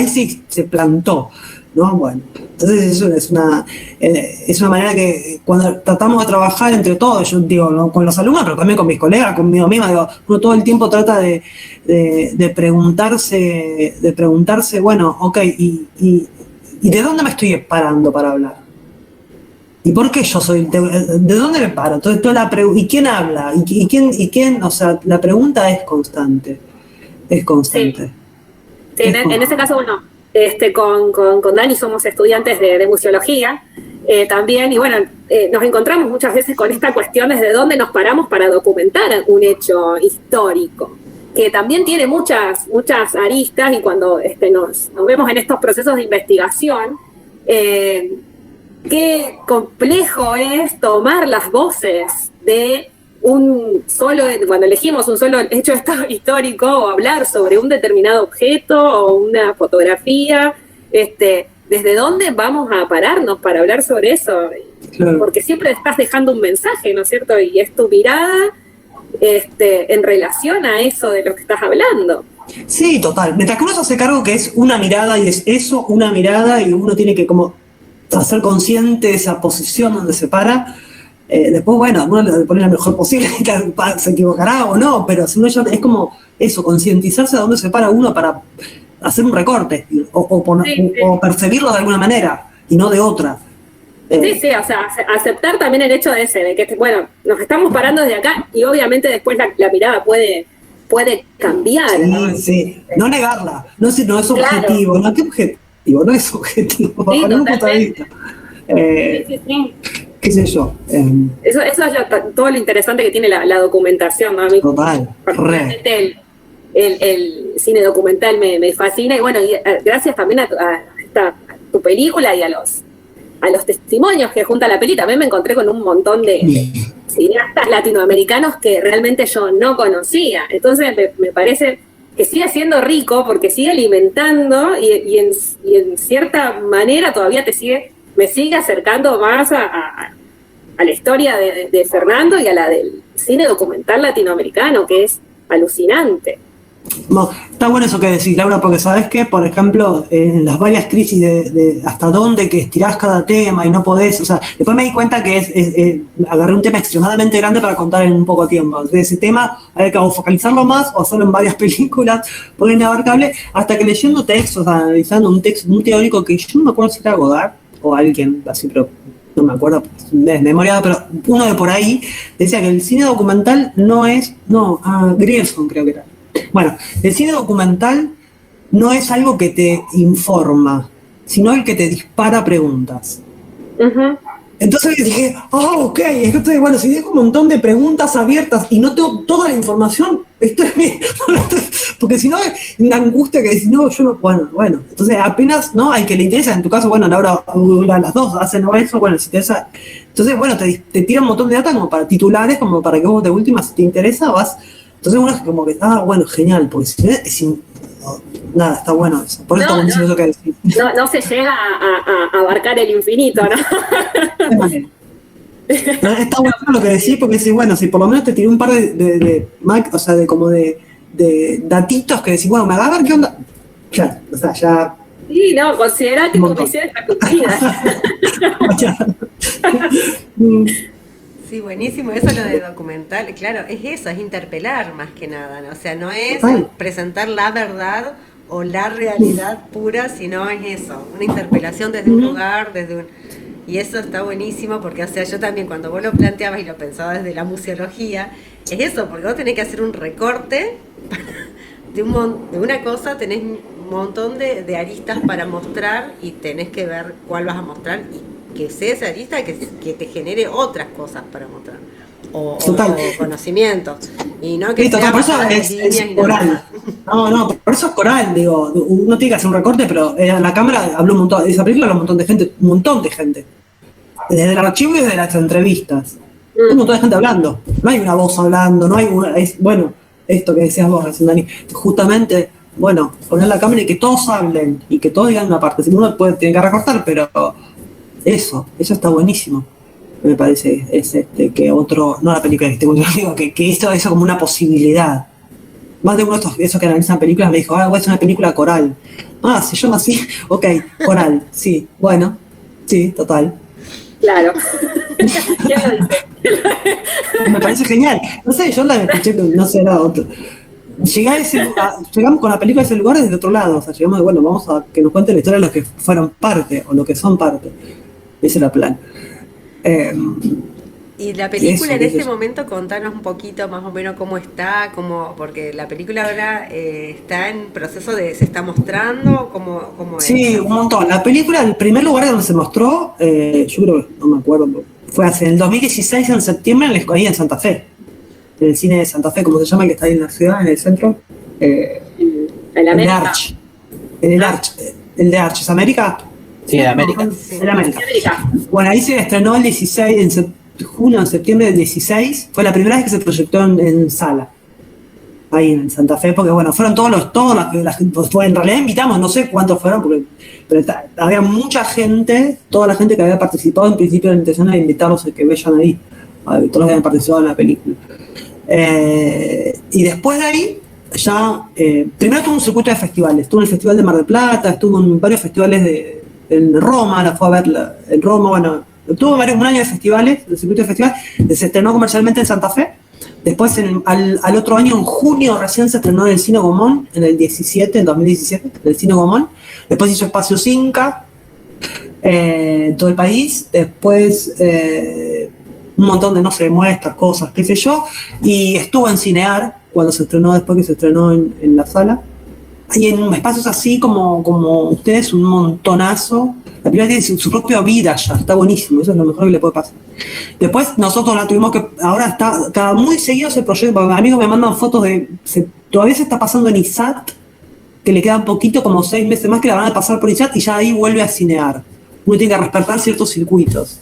sí se plantó, ¿no? Bueno, entonces eso es una manera que cuando tratamos de trabajar entre todos, yo digo, ¿no? Con los alumnos, pero también con mis colegas, conmigo misma, digo, uno todo el tiempo trata de preguntarse, bueno, ok, ¿y de dónde me estoy parando para hablar? ¿Y por qué yo soy? ¿De dónde me paro? ¿Y quién habla? ¿Y quién? O sea, la pregunta es constante. Es constante. Sí, en ese caso, bueno, con Dani somos estudiantes de museología también, y bueno, nos encontramos muchas veces con esta cuestión desde dónde nos paramos para documentar un hecho histórico, que también tiene muchas aristas, y cuando nos vemos en estos procesos de investigación, qué complejo es tomar las voces de cuando elegimos un solo hecho histórico, o hablar sobre un determinado objeto o una fotografía, ¿desde dónde vamos a pararnos para hablar sobre eso? Claro. Porque siempre estás dejando un mensaje, ¿no es cierto? Y es tu mirada en relación a eso de lo que estás hablando. Sí, total. Mientras que uno se hace cargo que es una mirada y es eso, una mirada, y uno tiene que como hacer consciente de esa posición donde se para. Después, bueno, uno le pone la mejor posible, se equivocará o no, pero si uno ya es como eso, concientizarse de dónde se para uno para hacer un recorte o percibirlo de alguna manera y no de otra. Sí, o sea, aceptar también el hecho de que, bueno, nos estamos parando desde acá y obviamente después la mirada puede cambiar. Sí, ¿no? Sí, no negarla, no es objetivo, Claro. ¿no? ¿Qué objetivo? No es objetivo, Sí, bajo ningún punto de totalmente. vista. Sí. ¿Qué sé yo? Eso es todo lo interesante que tiene la documentación, ¿no? A mí, Total, particularmente el cine documental me fascina y bueno, gracias también a tu película y a los testimonios que junta la peli, también me encontré con un montón de cineastas latinoamericanos que realmente yo no conocía. Entonces me parece que sigue siendo rico porque sigue alimentando y en cierta manera todavía me sigue acercando más a la historia de Fernando y a la del cine documental latinoamericano, que es alucinante. No, está bueno eso que decís, Laura, porque sabes que, por ejemplo, en las varias crisis de hasta dónde que estirás cada tema y no podés, o sea, después me di cuenta que agarré un tema extremadamente grande para contar en un poco tiempo. De ese tema hay que focalizarlo más o hacerlo en varias películas, porque es inabarcable, hasta que leyendo textos, analizando un texto muy teórico que yo no me acuerdo si era Godard o alguien así, pero no me acuerdo, desmemoriado, pero uno de por ahí decía que el cine documental Grierson creo que era. Bueno, el cine documental no es algo que te informa, sino el que te dispara preguntas. Uh-huh. Entonces dije, ok, entonces, bueno, si dejo un montón de preguntas abiertas y no tengo toda la información, estoy bien, porque si no, una angustia que decís, no, yo no, bueno, entonces apenas, ¿no? Al que le interesa, en tu caso, bueno, Laura, las dos hacen eso, bueno, si te interesa, entonces, bueno, te tira un montón de data como para titulares, como para que vos de última, si te interesa, vas. Entonces uno es como que, bueno, genial, porque nada, está bueno eso. Por eso está buenísimo eso que decís. No se llega a abarcar el infinito, ¿no? Está bueno lo que decís, porque decís, bueno, si por lo menos te tiré un par de datitos que decís, bueno, me agarran, ¿qué onda? Ya, o sea, ya. Sí, no, considerá que tu misión está cumplida. Sí, buenísimo, eso lo de documental, claro, es eso, es interpelar más que nada, ¿no? O sea, no es presentar la verdad o la realidad pura, sino es eso, una interpelación desde un lugar, y eso está buenísimo porque, o sea, yo también cuando vos lo planteabas y lo pensaba desde la museología, es eso, porque vos tenés que hacer un recorte de una cosa, tenés un montón de aristas para mostrar y tenés que ver cuál vas a mostrar y que sea esa arista que te genere otras cosas para mostrar o conocimientos y no que sea por eso es coral. No, por eso es coral, digo, uno tiene que hacer un recorte, pero la cámara habló un montón, esa película habló un montón de gente, desde el archivo y desde las entrevistas, un montón de gente hablando, no hay una voz hablando, no hay bueno, esto que decías vos, Dani, justamente, bueno, poner la cámara y que todos hablen y que todos digan una parte, si uno tiene que recortar, pero eso está buenísimo. Me parece que otro, no la película digo que esto es como una posibilidad. Más de uno de esos que analizan películas me dijo, es una película coral. Se llama así, ok, coral, sí, bueno, sí, total. Claro. ¿Quién lo dice? Me parece genial. No sé, yo la escuché, no sé, era otro. Llegamos con la película a ese lugar desde otro lado, o sea, llegamos de, bueno, vamos a que nos cuenten la historia de los que fueron parte o los que son parte. Ese era el plan. Y la película en este momento, contanos un poquito más o menos cómo está, porque la película ahora está en proceso se está mostrando, ¿cómo es? Sí, un montón. La película, el primer lugar donde se mostró, yo creo que, no me acuerdo, fue en el 2016, en septiembre, ahí en Santa Fe. En el cine de Santa Fe, como se llama, que está ahí en la ciudad, en el centro. En el Arch. En el Arch. ¿El de Arch es América? Sí, de América. En América. Bueno, ahí se estrenó el 16, en junio o septiembre del 16. Fue la primera vez que se proyectó en sala. ahí en Santa Fe, porque bueno, fueron pues, en realidad invitamos, no sé cuántos fueron, pero había mucha gente, toda la gente que había participado, en principio la intención era invitarlos a que vayan ahí, todos los que habían participado en la película. Y después de ahí, ya, primero tuvo un circuito de festivales, estuvo en el Festival de Mar del Plata, estuvo en varios festivales en Roma, la fue a ver en Roma, bueno, tuvo un año de festivales, el circuito de festivales, se estrenó comercialmente en Santa Fe. Después, al otro año, en junio, recién se estrenó en el Cine Gomón, en 2017, en el Cine Gomón. Después hizo Espacio Cinca, en todo el país. Después, un montón de, no sé, muestras, cosas, qué sé yo. Y estuvo en Cinear, cuando se estrenó, después que se estrenó en la sala. Y en espacios así como ustedes, un montonazo. La película tiene su propia vida ya, está buenísimo, eso es lo mejor que le puede pasar. Después nosotros la tuvimos que, ahora está cada muy seguido ese proyecto, porque amigos me mandan fotos todavía se está pasando en ISAT, que le quedan poquito, como 6 meses más que la van a pasar por ISAT y ya ahí vuelve a Cinear. Uno tiene que respetar ciertos circuitos.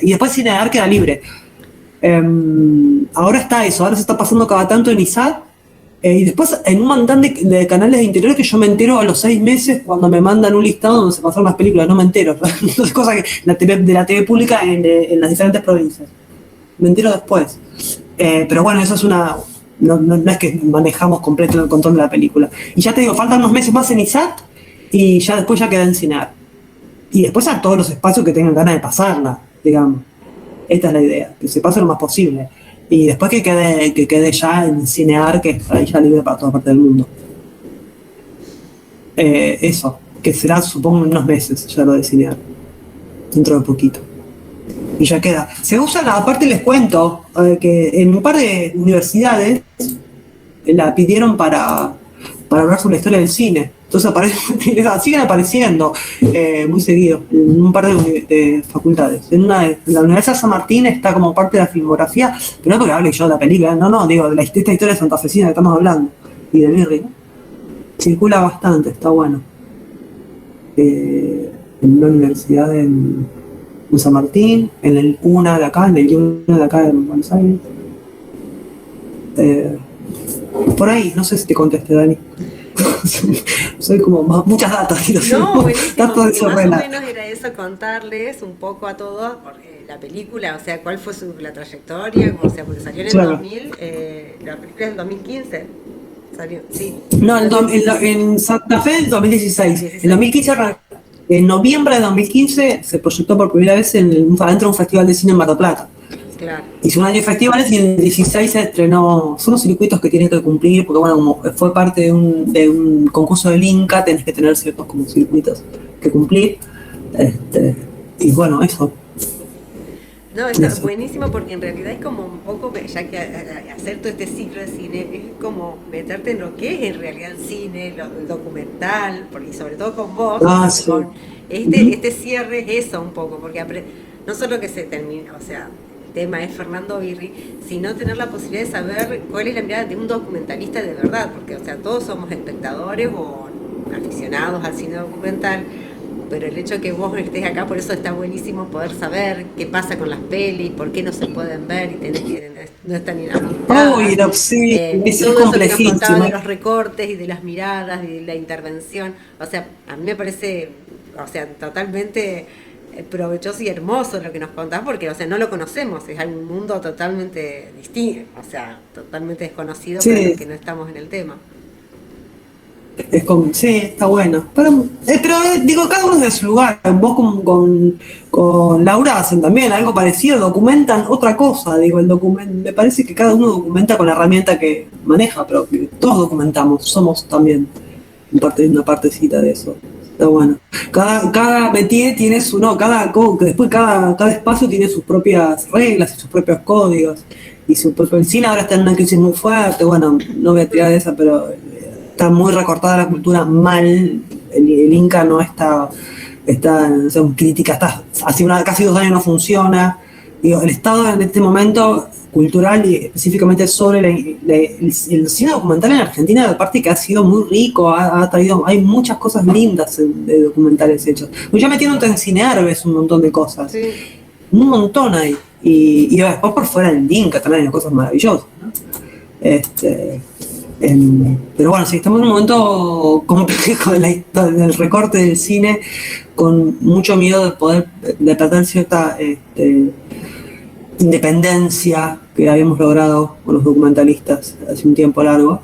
Y después Cinear queda libre. Ahora está eso, ahora se está pasando cada tanto en ISAT. Y después en un montón de canales de interior que yo me entero a los 6 meses cuando me mandan un listado donde se pasaron las películas, no me entero. Entonces, cosas que de la TV pública en las diferentes provincias. Me entero después. Pero bueno, eso es no es que manejamos completo el control de la película. Y ya te digo, faltan unos meses más en ISAT y ya después ya queda en Cinear. Y después a todos los espacios que tengan ganas de pasarla, digamos. Esta es la idea, que se pase lo más posible. Y después que quede ya en Cinear, que está ahí ya libre para toda parte del mundo. Eso, que será, supongo, en unos meses ya lo de Cinear. Dentro de poquito. Y ya queda. Se usa, aparte les cuento, que en un par de universidades la pidieron para hablar sobre la historia del cine. Entonces siguen apareciendo muy seguido en un par de facultades. En la Universidad de San Martín está como parte de la filmografía, pero no porque hable yo de la película, no, digo, de esta historia de santafesina que estamos hablando, y de Birri, ¿no? Circula bastante, está bueno. En una universidad en San Martín, en el UNA de acá, en Buenos Aires. Por ahí, no sé si te contesté, Dani. Soy como muchas datas. No, buenísimo, datos de más o menos era eso, contarles un poco a todos la película, o sea, cuál fue la trayectoria, o sea, porque salió en el 2000, la película es del 2015, salió, sí. No, en Santa Fe en 2016, en 2015, en noviembre de 2015 se proyectó por primera vez dentro de un festival de cine en Mar del Plata. Claro. Hizo un año de festivales y en el 16 se estrenó. Son los circuitos que tienes que cumplir, porque bueno, como fue parte de un concurso del Inca, tenés que tener ciertos como circuitos que cumplir. Y bueno, eso. No, está buenísimo porque en realidad es como un poco, ya que hacer todo este ciclo de cine es como meterte en lo que es en realidad el cine, el documental, porque sobre todo con vos, sí. con este cierre es eso un poco, porque no solo que se termina, o sea, el tema es Fernando Birri, sino tener la posibilidad de saber cuál es la mirada de un documentalista de verdad, porque o sea, todos somos espectadores o aficionados al cine documental, pero el hecho de que vos estés acá, por eso está buenísimo poder saber qué pasa con las pelis, por qué no se pueden ver y tenés que no están inhabilitadas. Sí, es todo eso que nos complejísimo. contaba de los recortes y de las miradas y de la intervención, o sea, a mí me parece, o sea, totalmente provechoso y hermoso lo que nos contás, porque, o sea, no lo conocemos, es un mundo totalmente distinto, o sea, totalmente desconocido para los que no estamos en el tema. Sí, está bueno. Pero digo, cada uno es de su lugar. Vos con Laura hacen también algo parecido, documentan otra cosa. Digo, me parece que cada uno documenta con la herramienta que maneja, pero que todos documentamos, somos también una partecita de eso. Está bueno. Cada métier tiene después cada espacio tiene sus propias reglas y sus propios códigos. Y el cine ahora está en una crisis muy fuerte. Bueno, no voy a tirar de esa, pero está muy recortada la cultura mal. El Inca no está en crítica, hace casi 2 años no funciona. Digo, el Estado en este momento cultural y específicamente sobre el cine documental en Argentina, aparte que ha sido muy rico, hay muchas cosas lindas de documentales hechos. Yo metiéndote en Cinear ves un montón de cosas, sí. Un montón hay, y después por fuera del Inca también hay cosas maravillosas, ¿no? Pero bueno, sí, estamos en un momento complejo del recorte del cine, con mucho miedo de perder cierta independencia que habíamos logrado con los documentalistas hace un tiempo largo.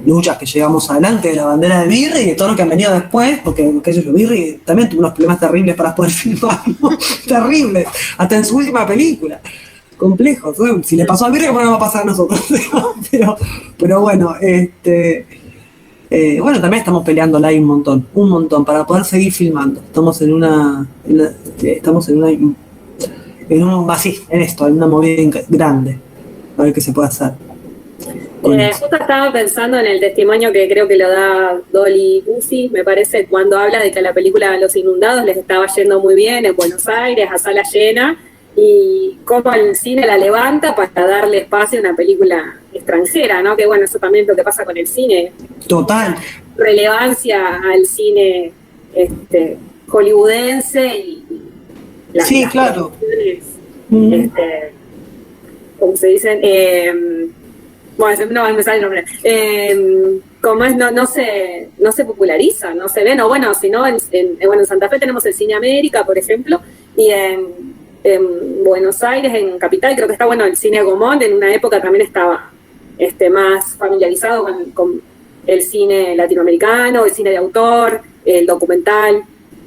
Luchas que llegamos adelante de la bandera de Birri y de todo lo que han venido después, porque qué sé yo, Birri también tuvo unos problemas terribles para poder filmar, ¿no? Terribles, hasta en su última película. Complejo, si le pasó a Birri, bueno, no va a pasar a nosotros. Pero bueno, bueno, también estamos peleándola ahí un montón, para poder seguir filmando. Estamos en una movida grande, a ver qué se puede hacer. Justo estaba pensando en el testimonio que creo que lo da Dolly Bussy, me parece, cuando habla de que a la película Los Inundados les estaba yendo muy bien en Buenos Aires, a sala llena, y cómo el cine la levanta para darle espacio a una película extranjera, ¿no? Que bueno, eso también es lo que pasa con el cine. Total. Relevancia al cine hollywoodense y sí, claro. ¿Cómo se dicen? Bueno, no me sale el nombre. Como es, no se populariza, no se ven, o bueno, si no, en Santa Fe tenemos el Cine América, por ejemplo, y en Buenos Aires, en Capital, creo que está bueno el Cine Gomón, en una época también estaba más familiarizado con el cine latinoamericano, el cine de autor, el documental,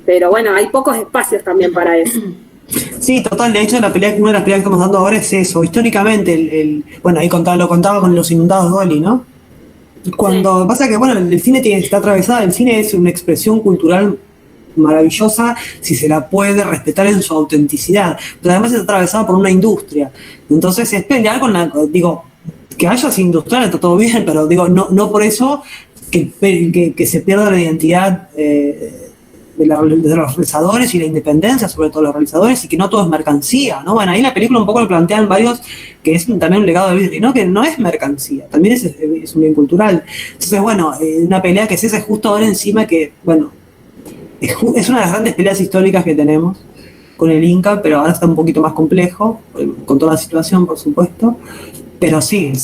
pero bueno, hay pocos espacios también para eso. Sí, total, de hecho una de las peleas que estamos dando ahora es eso, históricamente, bueno, ahí lo contaba con Los Inundados Dolly, ¿no? Cuando sí. Pasa que, bueno, el cine está atravesado, el cine es una expresión cultural maravillosa si se la puede respetar en su autenticidad, pero además está atravesado por una industria, entonces es pelear que haya sin industrial está todo bien, pero no por eso que se pierda la identidad de los realizadores y la independencia sobre todo de los realizadores, y que no todo es mercancía, ¿no? Bueno, ahí en la película un poco lo plantean varios, que es también un legado de Birri, ¿no? Que no es mercancía, también es un bien cultural. Entonces, bueno, una pelea que es esa justo ahora encima que, bueno, es una de las grandes peleas históricas que tenemos con el Inca, pero ahora está un poquito más complejo, con toda la situación, por supuesto, pero sí, el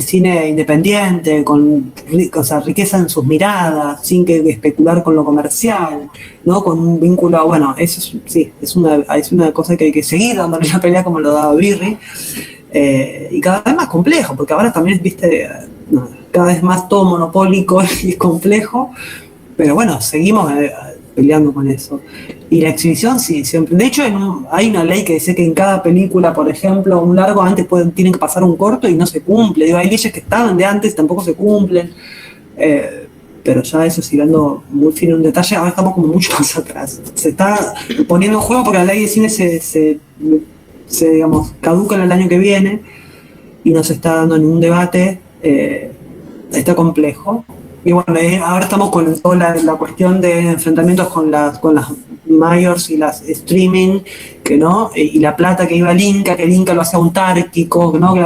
cine independiente, con riqueza en sus miradas, sin que especular con lo comercial, ¿no? Con un vínculo, bueno, eso es una cosa que hay que seguir dándole la pelea como lo daba Birri, y cada vez más complejo, porque ahora también cada vez más todo monopólico y complejo, pero bueno, seguimos peleando con eso. Y la exhibición, sí, siempre. De hecho, hay una ley que dice que en cada película, por ejemplo, un largo antes tienen que pasar un corto y no se cumple. Hay leyes que estaban de antes y tampoco se cumplen. Pero ya eso, siguiendo muy fino en detalle, ahora estamos como mucho más atrás. Se está poniendo en juego porque la ley de cine se caduca en el año que viene y no se está dando ningún debate. Está complejo. Y bueno, ahora estamos con toda la cuestión de enfrentamientos con las mayors y las streaming, que no, y la plata que iba al Inca, que el Inca lo hacía autárquico, ¿no? Que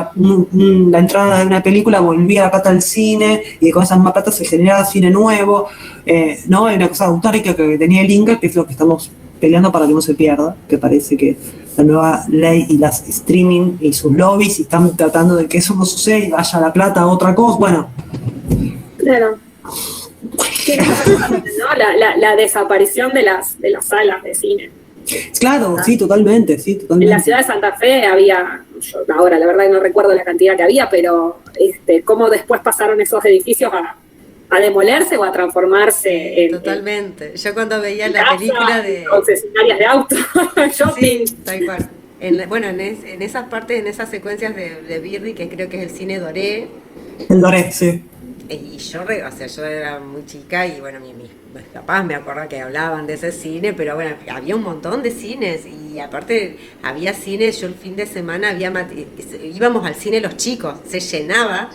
la entrada de una película volvía la plata al cine, y con esas más plata se generaba cine nuevo, ¿no? Hay una cosa autárquica que tenía el Inca, que es lo que estamos peleando para que no se pierda, que parece que la nueva ley y las streaming y sus lobbies están tratando de que eso no suceda y vaya la plata a otra cosa. Bueno, claro. ¿No? La desaparición de las salas de cine. Claro, sí, totalmente. En la ciudad de Santa Fe había, yo ahora la verdad no recuerdo la cantidad que había, pero cómo después pasaron esos edificios a demolerse o a transformarse en... Totalmente. Yo cuando veía la película de... concesionarias de autos, shopping. Sí, tal cual. En esas partes, en esas secuencias de Birri, que creo que es el cine Doré. El Doré, sí. Y yo era muy chica y bueno, mis papás me acuerdo que hablaban de ese cine, pero bueno, había un montón de cines y aparte había cines, yo el fin de semana íbamos al cine los chicos, se llenaba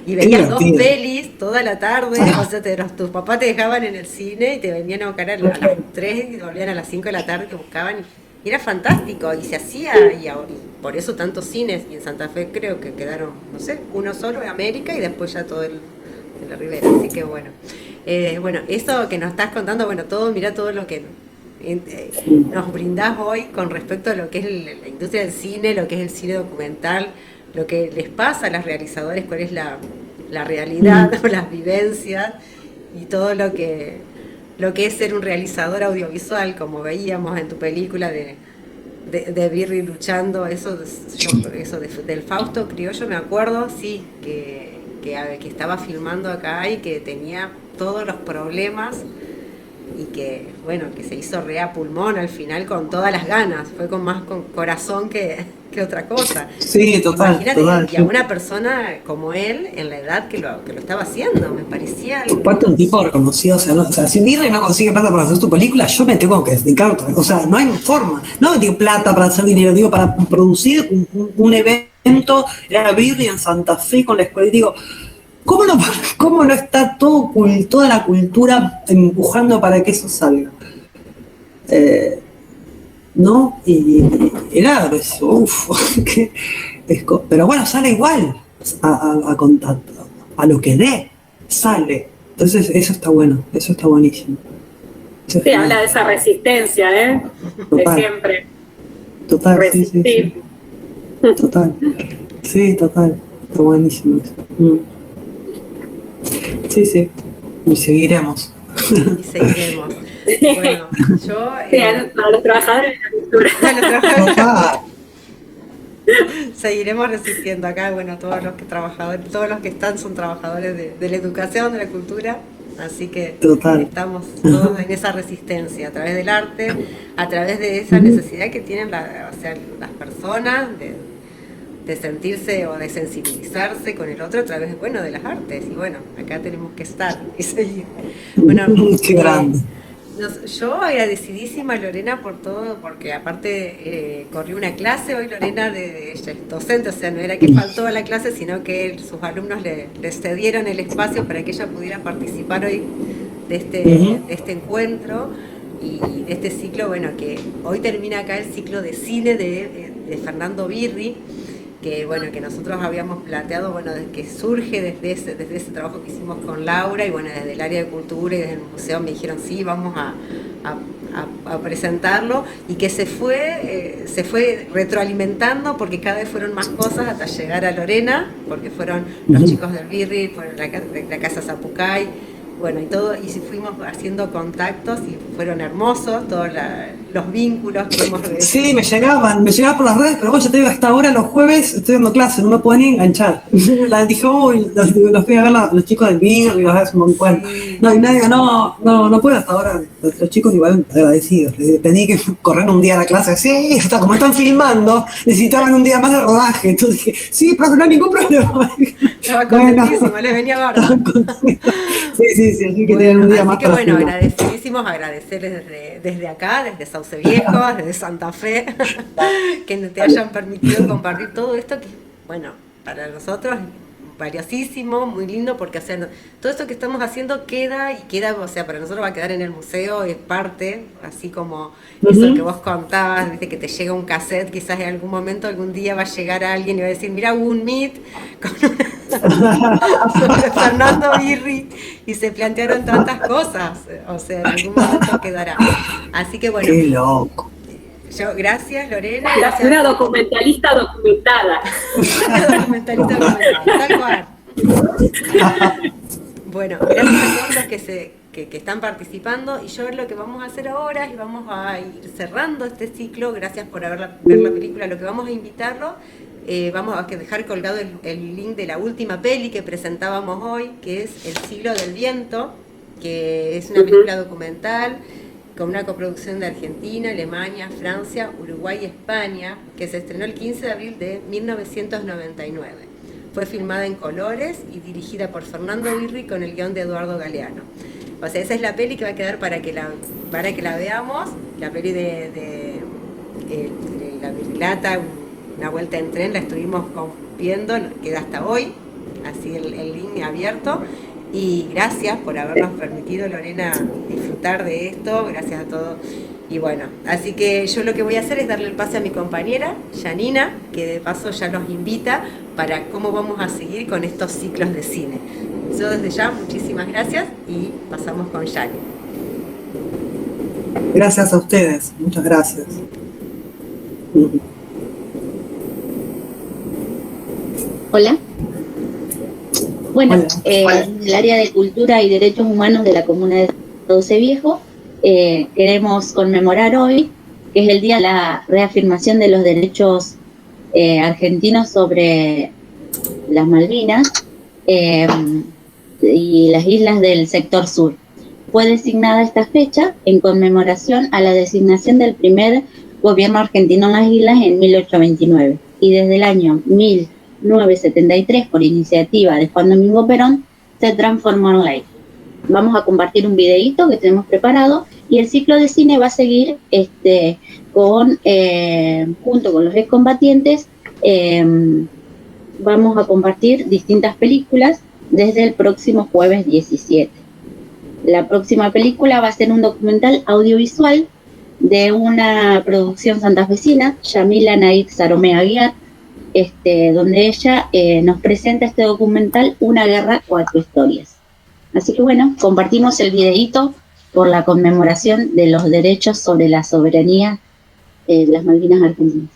y veías dos pelis toda la tarde, o sea, tus papás te dejaban en el cine y te venían a buscar a las 3 y volvían a las 5 de la tarde, te buscaban y era fantástico y se hacía y por eso tantos cines, y en Santa Fe creo que quedaron, no sé, uno solo en América y después ya todo en la Ribera, así que bueno. Bueno, eso que nos estás contando, bueno, mira todo lo que nos brindás hoy con respecto a lo que es la industria del cine, lo que es el cine documental, lo que les pasa a los realizadores, cuál es la realidad o las vivencias y todo lo que es ser un realizador audiovisual, como veíamos en tu película de Birri luchando, del Fausto criollo, me acuerdo, sí, que estaba filmando acá y que tenía todos los problemas y que, bueno, que se hizo re a pulmón al final con todas las ganas, fue con más con corazón que otra cosa. Sí, total. Imagínate, Total, y a una persona como él, en la edad que lo estaba haciendo, me parecía algo. Aparte un tipo reconocido, o sea, si Disney no consigue plata para hacer tu película, yo me tengo que dedicar otra cosa. O sea, no hay forma. No digo plata para hacer dinero, digo para producir un evento, era Birri en Santa Fe con la escuela, y digo, ¿cómo no está toda la cultura empujando para que eso salga? ¿No? Y era, pues, pero bueno, sale igual a lo que dé, sale. Entonces eso está bueno, eso está buenísimo. Eso Sí, habla de esa resistencia, total, de siempre. Total, Resistir. sí. Total. Sí, total. Está buenísimo eso. Sí. Y seguiremos. Y seguiremos. Bueno, yo... a los trabajadores de la cultura. Total. Seguiremos resistiendo acá, bueno, todos los que están son trabajadores de la educación, de la cultura, así que Total. estamos todos en esa resistencia, a través del arte, a través de esa necesidad que tienen las personas de sentirse o de sensibilizarse con el otro a través, bueno, de las artes, y bueno, acá tenemos que estar y seguir. Bueno, Qué grande. Yo agradecidísima, Lorena, por todo, porque aparte corrí una clase hoy, Lorena, ella es docente, o sea, no era que faltó a la clase, sino que sus alumnos le cedieron el espacio para que ella pudiera participar hoy de este encuentro y de este ciclo, bueno, que hoy termina acá el ciclo de cine de Fernando Birri, que bueno, que nosotros habíamos planteado, bueno, que surge desde ese trabajo que hicimos con Laura, y bueno, desde el área de cultura y desde el museo me dijeron sí, vamos a presentarlo, y que se fue retroalimentando porque cada vez fueron más cosas hasta llegar a Lorena, porque fueron los chicos del Birri, fueron la casa Zapucay, bueno, y todo, y fuimos haciendo contactos y fueron hermosos todos los vínculos que hemos recibido. Sí, me llegaban por las redes, pero bueno, ya te digo, hasta ahora los jueves estoy dando clase, no me puedo ni enganchar. Dije, uy, los fui a ver los chicos del BIR y los ves un montón. Sí. No, y nadie, no puedo hasta ahora. Los chicos igual agradecidos. Les pedí que corran un día a la clase. Sí, como están filmando, necesitaban un día más de rodaje. Entonces dije, sí, pero no hay ningún problema. Estaba contentísimo, les venía bárbaro. Sí, así que tienen un día más. Así que bueno, agradecidísimos, agradecerles desde acá, desde Sauce Viejo, desde Santa Fe, que te hayan permitido compartir todo esto que, bueno, para nosotros es valiosísimo, muy lindo, porque todo esto que estamos haciendo queda, o sea, para nosotros va a quedar en el museo, es parte, así como eso que vos contabas, viste, que te llega un cassette, quizás en algún momento, algún día va a llegar alguien y va a decir, mira, hubo un meet con sobre Fernando Birri y se plantearon tantas cosas, o sea, en algún momento quedará. Así que bueno. Qué loco. Gracias, Lorena. Gracias. Una documentalista documentada. Una documentalista documentada, tal cual. Bueno, gracias a todos los que están participando, y yo lo que vamos a hacer ahora es vamos a ir cerrando este ciclo. Gracias por ver la película. Lo que vamos a invitarlo, vamos a dejar colgado el link de la última peli que presentábamos hoy, que es El siglo del viento, que es una película documental con una coproducción de Argentina, Alemania, Francia, Uruguay y España, que se estrenó el 15 de abril de 1999. Fue filmada en colores y dirigida por Fernando Birri con el guión de Eduardo Galeano. O sea, esa es la peli que va a quedar para que la veamos, la peli de La Virlata, Una vuelta en tren, la estuvimos viendo, queda hasta hoy, así el link abierto. Y gracias por habernos permitido, Lorena, disfrutar de esto, gracias a todos. Y bueno, así que yo lo que voy a hacer es darle el pase a mi compañera, Janina, que de paso ya nos invita para cómo vamos a seguir con estos ciclos de cine. Yo desde ya, muchísimas gracias y pasamos con Yani. Gracias a ustedes, muchas gracias. Hola. Bueno, Hola. en el área de cultura y derechos humanos de la comuna de Sauce Viejo, queremos conmemorar hoy, que es el día de la reafirmación de los derechos argentinos sobre las Malvinas y las islas del sector sur. Fue designada esta fecha en conmemoración a la designación del primer gobierno argentino en las islas en 1829, y desde el año 1973, por iniciativa de Juan Domingo Perón, se transformó en ley. Vamos a compartir un videíto que tenemos preparado, y el ciclo de cine va a seguir junto con los excombatientes. Vamos a compartir distintas películas desde el próximo jueves 17. La próxima película va a ser un documental audiovisual de una producción santafesina, Yamila Naid Saromé Aguiar, donde ella nos presenta este documental Una guerra, cuatro historias. Así que bueno, compartimos el videíto por la conmemoración de los derechos sobre la soberanía de las Malvinas argentinas.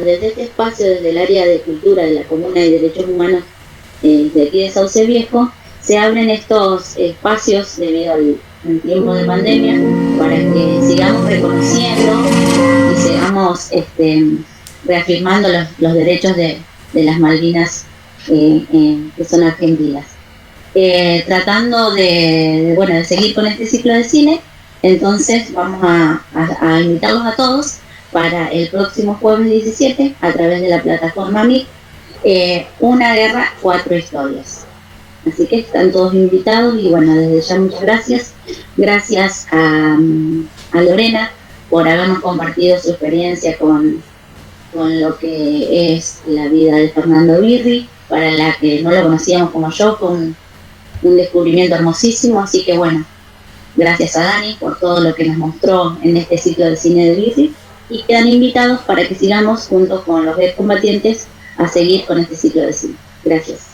Desde este espacio, desde el área de cultura de la Comuna y Derechos Humanos de aquí de Sauce Viejo, se abren estos espacios debido al tiempo de pandemia para que sigamos reconociendo y sigamos reafirmando los derechos de las Malvinas que son argentinas. Tratando de seguir con este ciclo de cine, entonces vamos a invitarlos a todos para el próximo jueves 17, a través de la plataforma MIC, Una guerra, cuatro historias. Así que están todos invitados, y bueno, desde ya muchas gracias. Gracias a Lorena por habernos compartido su experiencia con lo que es la vida de Fernando Birri, para la que no lo conocíamos como yo, con un descubrimiento hermosísimo. Así que bueno, gracias a Dani por todo lo que nos mostró en este ciclo de cine de Birri, y quedan invitados para que sigamos junto con los excombatientes a seguir con este ciclo de cine. Gracias.